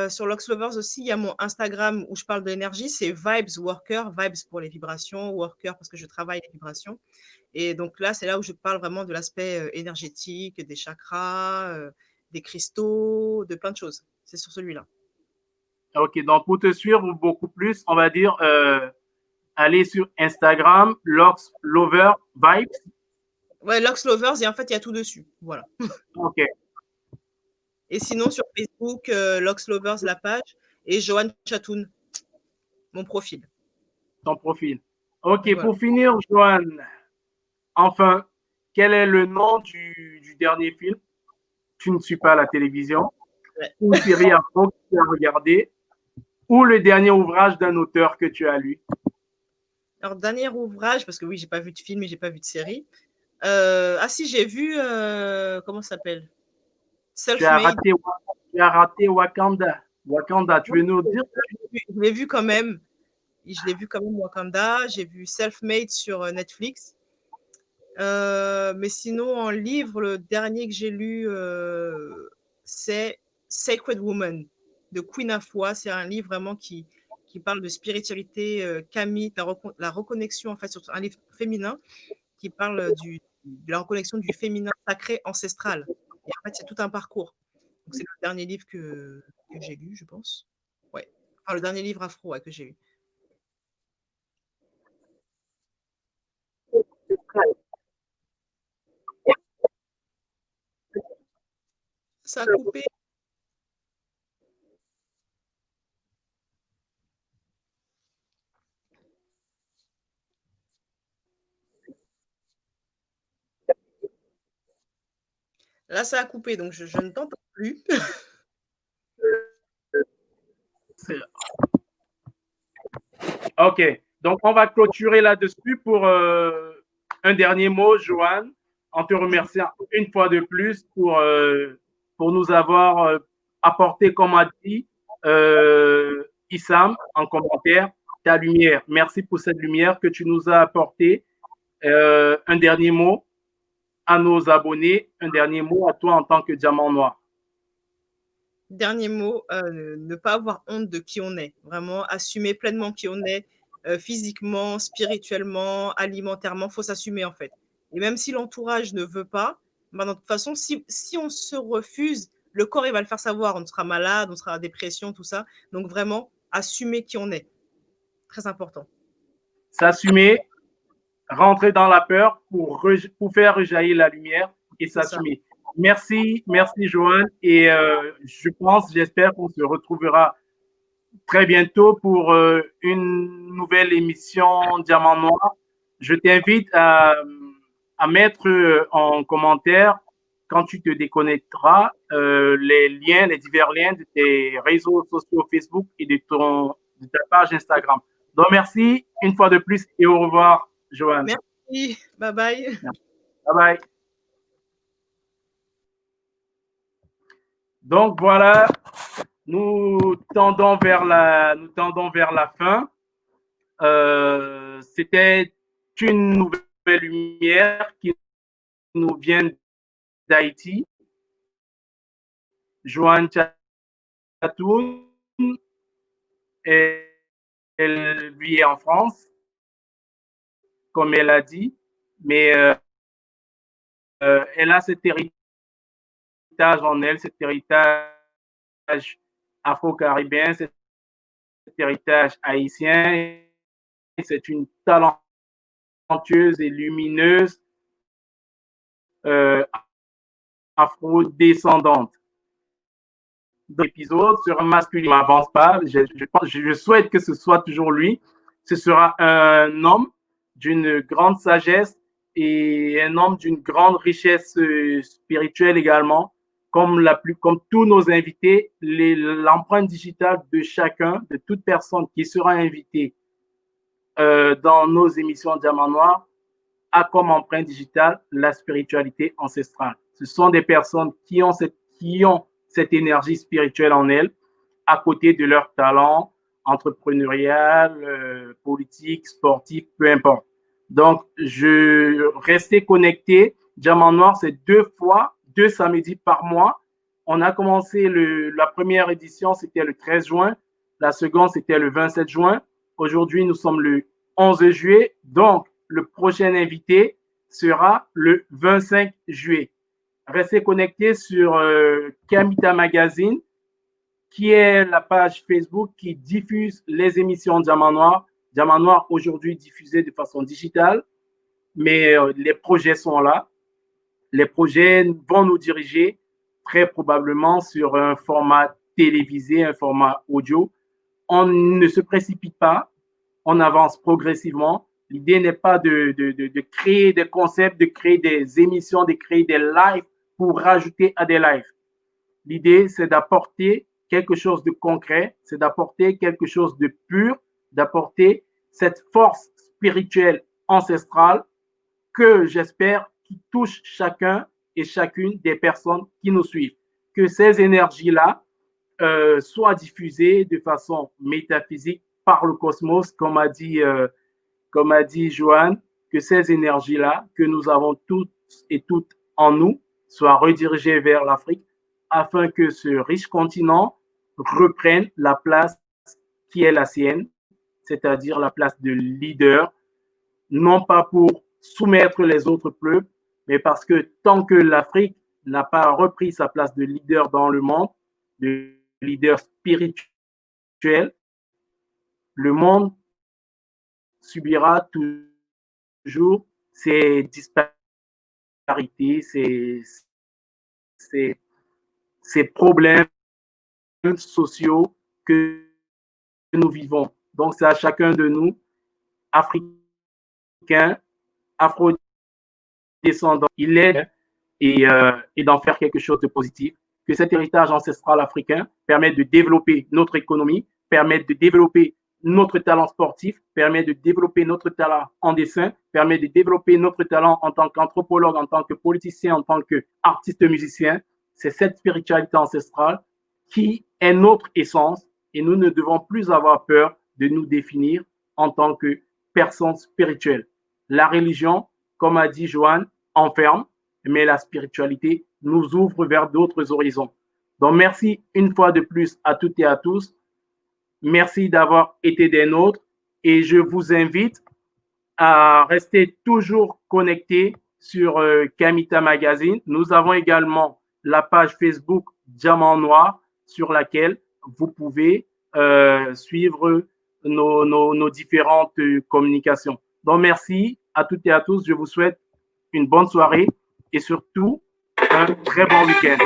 Speaker 3: sur Locks Lovers aussi, il y a mon Instagram où je parle de l'énergie, c'est Vibes Worker, Vibes pour les vibrations, Worker parce que je travaille les vibrations. Et donc là, c'est là où je parle vraiment de l'aspect énergétique, des chakras, des cristaux, de plein de choses. C'est sur celui-là.
Speaker 2: Ok, donc pour te suivre beaucoup plus, on va dire aller sur Instagram, Locks Lover Vibes.
Speaker 3: Ouais, Lux Lovers, et en fait, il y a tout dessus. Voilà.
Speaker 2: Ok,
Speaker 3: Et sinon, sur Facebook, Lux Lovers, la page, et Johan Chatoun, mon profil.
Speaker 2: ton profil. Ok,
Speaker 3: Voilà.
Speaker 2: pour finir, Joanne, enfin, quel est le nom du dernier film? Tu ne suis pas à la télévision,
Speaker 3: Ouais.
Speaker 2: ou série afro que tu as regardé, ou le dernier ouvrage d'un auteur que tu as lu?
Speaker 3: Alors, dernier ouvrage, parce que oui, j'ai pas vu de film et j'ai pas vu de série. Ah si, j'ai vu, comment ça s'appelle?
Speaker 2: Tu as
Speaker 3: Self-Made.
Speaker 2: raté, tu as raté Wakanda. Wakanda, tu veux nous dire?
Speaker 3: Je l'ai vu quand même. Je l'ai vu quand même, Wakanda. J'ai vu Self-Made sur Netflix. Mais sinon, en livre, le dernier que j'ai lu, c'est Sacred Woman de Queen Afua. C'est un livre vraiment qui parle de spiritualité kamite, la reconnexion, en fait, sur un livre féminin qui parle de la reconnexion du féminin sacré ancestral. Et en fait, c'est tout un parcours. Donc, c'est le dernier livre que j'ai lu, je pense. Ouais. Enfin, le dernier livre afro, ouais, que j'ai lu. Ça a coupé. Là, ça a coupé, donc je ne t'entends plus.
Speaker 2: Ok, donc on va clôturer là-dessus pour un dernier mot, Joanne, en te remerciant une fois de plus pour nous avoir apporté, comme a dit Issam en commentaire, ta lumière. Merci pour cette lumière que tu nous as apportée. Un dernier mot à nos abonnés, un dernier mot à toi en tant que diamant noir.
Speaker 3: Dernier mot, ne pas avoir honte de qui on est. Vraiment, assumer pleinement qui on est, physiquement, spirituellement, alimentairement. Il faut s'assumer, en fait. Et même si l'entourage ne veut pas, ben, de toute façon, si on se refuse, le corps, il va le faire savoir. On sera malade, on sera en dépression, tout ça. Donc, vraiment, assumer qui on est. Très important.
Speaker 2: S'assumer, rentrer dans la peur pour faire rejaillir la lumière et
Speaker 3: C'est ça.
Speaker 2: s'assumer. Merci, merci Joanne. Et j'espère qu'on se retrouvera très bientôt pour une nouvelle émission Diamant Noir. Je t'invite à mettre en commentaire quand tu te déconnecteras les divers liens de tes réseaux sociaux Facebook et de ta page Instagram. Donc merci une fois de plus et au revoir, Joanne.
Speaker 3: Merci. Bye bye.
Speaker 2: Bye bye. Donc voilà, nous tendons vers la fin. C'était une nouvelle lumière qui nous vient d'Haïti. Joanne Chatoun, elle vit en France, comme elle a dit, mais elle a cet héritage en elle, cet héritage afro-caribéen, cet héritage haïtien. C'est une talentueuse et lumineuse afro-descendante. Dans l'épisode sur un masculin, ne m'avance pas, je souhaite que ce soit toujours lui. Ce sera un homme d'une grande sagesse et un homme d'une grande richesse spirituelle également. Comme tous nos invités, l'empreinte digitale de chacun, de toute personne qui sera invitée dans nos émissions Diamant Noir, a comme empreinte digitale la spiritualité ancestrale. Ce sont des personnes qui ont cette énergie spirituelle en elles, à côté de leur talent entrepreneurial, politique, sportif, peu importe. Donc, restez connecté. Diamant Noir, c'est 2 samedis par mois. On a commencé la première édition, c'était le 13 juin. La seconde, c'était le 27 juin. Aujourd'hui, nous sommes le 11 juillet. Donc, le prochain invité sera le 25 juillet. Restez connectés sur Kamita Magazine, qui est la page Facebook qui diffuse les émissions Diamant Noir. Diamant Noir aujourd'hui diffusé de façon digitale, mais les projets sont là. les projets vont nous diriger très probablement sur un format télévisé, un format audio. On ne se précipite pas, on avance progressivement. L'idée n'est pas de créer des concepts, de créer des émissions, de créer des lives pour rajouter à des lives. L'idée, c'est d'apporter quelque chose de concret, c'est d'apporter quelque chose de pur, d'apporter cette force spirituelle ancestrale que j'espère qui touche chacun et chacune des personnes qui nous suivent. Que ces énergies-là soient diffusées de façon métaphysique par le cosmos, comme a dit Joanne, que ces énergies-là que nous avons toutes et toutes en nous soient redirigées vers l'Afrique afin que ce riche continent reprenne la place qui est la sienne, c'est-à-dire la place de leader, non pas pour soumettre les autres peuples, mais parce que tant que l'Afrique n'a pas repris sa place de leader dans le monde, de leader spirituel, le monde subira toujours ces disparités, ces problèmes sociaux que nous vivons. Donc, c'est à chacun de nous, Africains, Afro-descendants, il est et d'en faire quelque chose de positif, que cet héritage ancestral africain permette de développer notre économie, permette de développer notre talent sportif, permet de développer notre talent en dessin, permet de développer notre talent en tant qu'anthropologue, en tant que politicien, en tant qu'artiste musicien. C'est cette spiritualité ancestrale qui est notre essence et nous ne devons plus avoir peur de nous définir en tant que personne spirituelle. La religion, comme a dit Joanne, enferme, mais la spiritualité nous ouvre vers d'autres horizons. Donc, merci une fois de plus à toutes et à tous. Merci d'avoir été des nôtres et je vous invite à rester toujours connectés sur Kamita Magazine. Nous avons également la page Facebook Diamant Noir sur laquelle vous pouvez suivre nos différentes communications. Donc, merci à toutes et à tous. Je vous souhaite une bonne soirée et surtout un très bon week-end.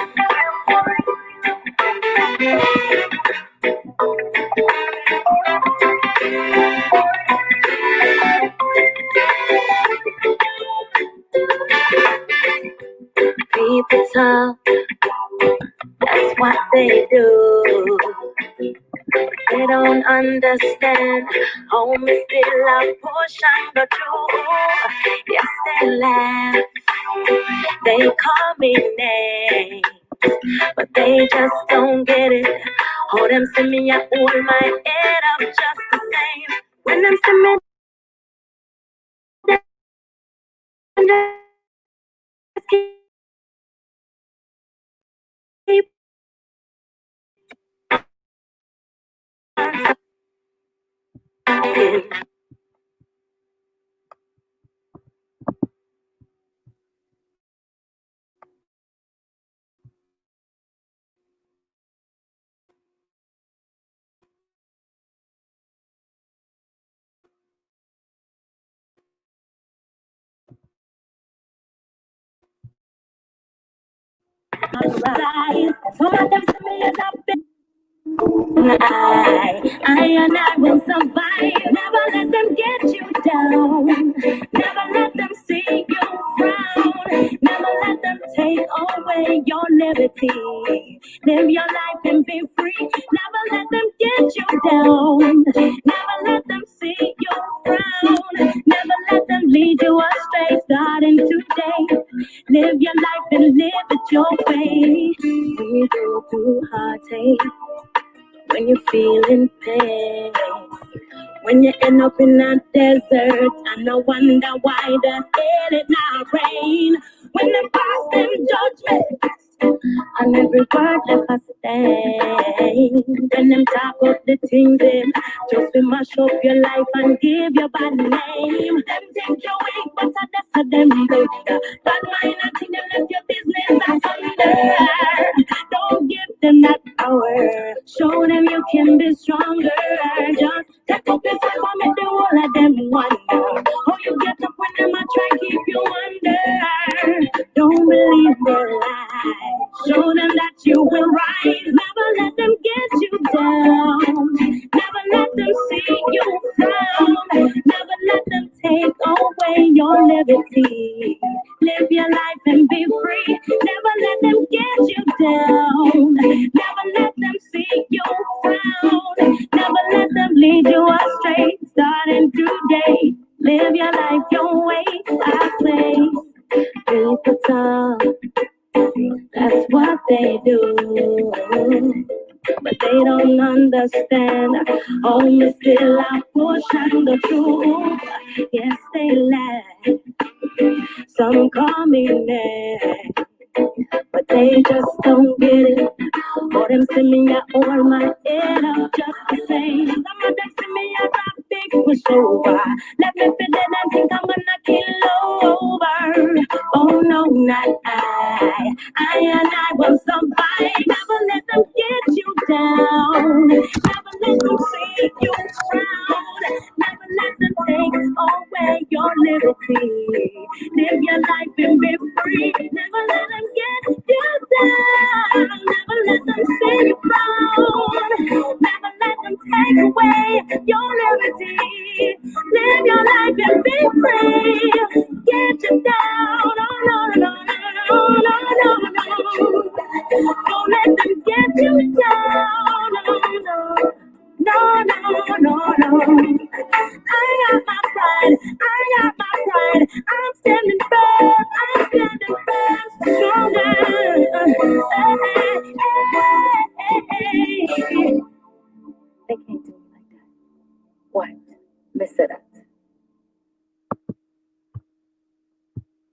Speaker 1: People talk, that's what they do. They don't understand. Home is still a portion, but you, yes, they laugh. They call me names, but they just don't get it. Oh, them see me, I hold my head up just the same. When them see me, just keep some of them see me as a bit. I will survive. Never let them get you down. Never let them see you frown. Never let them take away your liberty. Live your life and be free. Never let them get you down. Never let them see you frown. Never let them lead you astray. Starting today, live your life and live it your way. When you go through heartache, when you're feeling pain, when you end up in a desert, and no wonder why the hell it not rain. When they pass them judgments, and every word left a stain. When them talk up the things in, just to mash up your life and give your bad name. Them think you're weak, but I death of them blunder. Bad mind, I think they left your business asunder. Don't give them that power. Show them you can be stronger. Just take up yourself and make the whole of them wonder. How you get up when them a try keep you under. Don't believe their lies. Show them that you will rise. Never let them get you down. Never let them see you frown. Never let them take away your liberty. Live your life and be free. Never let them get you down. Never let them see you frown. Never let them lead you astray. Starting today, live your life your way. I say, people talk, that's what they do, but they don't understand. Only still I push on the truth. Yes, they lie. Some call me mad, but they just don't get it. Or them see me, I hold my head up just the same. Some of them see me as a big pushover. Let me fit it and think I'm gonna kill over. Oh no, not I. I and I will survive. Never let them get you down. Never let them see you frown. Never let them take away your liberty. Live your life and be free. Never let them get you down. Never let them see you frown. Never let them take away your liberty. Live your life and be free. Get you down. Oh no, no, no, no, no, no, no. Don't let them get you down. No, no, no, no. I got my pride. I got my pride. I'm standing firm. I'm standing firm. Stronger. They can't do it like that. What? Mess it up.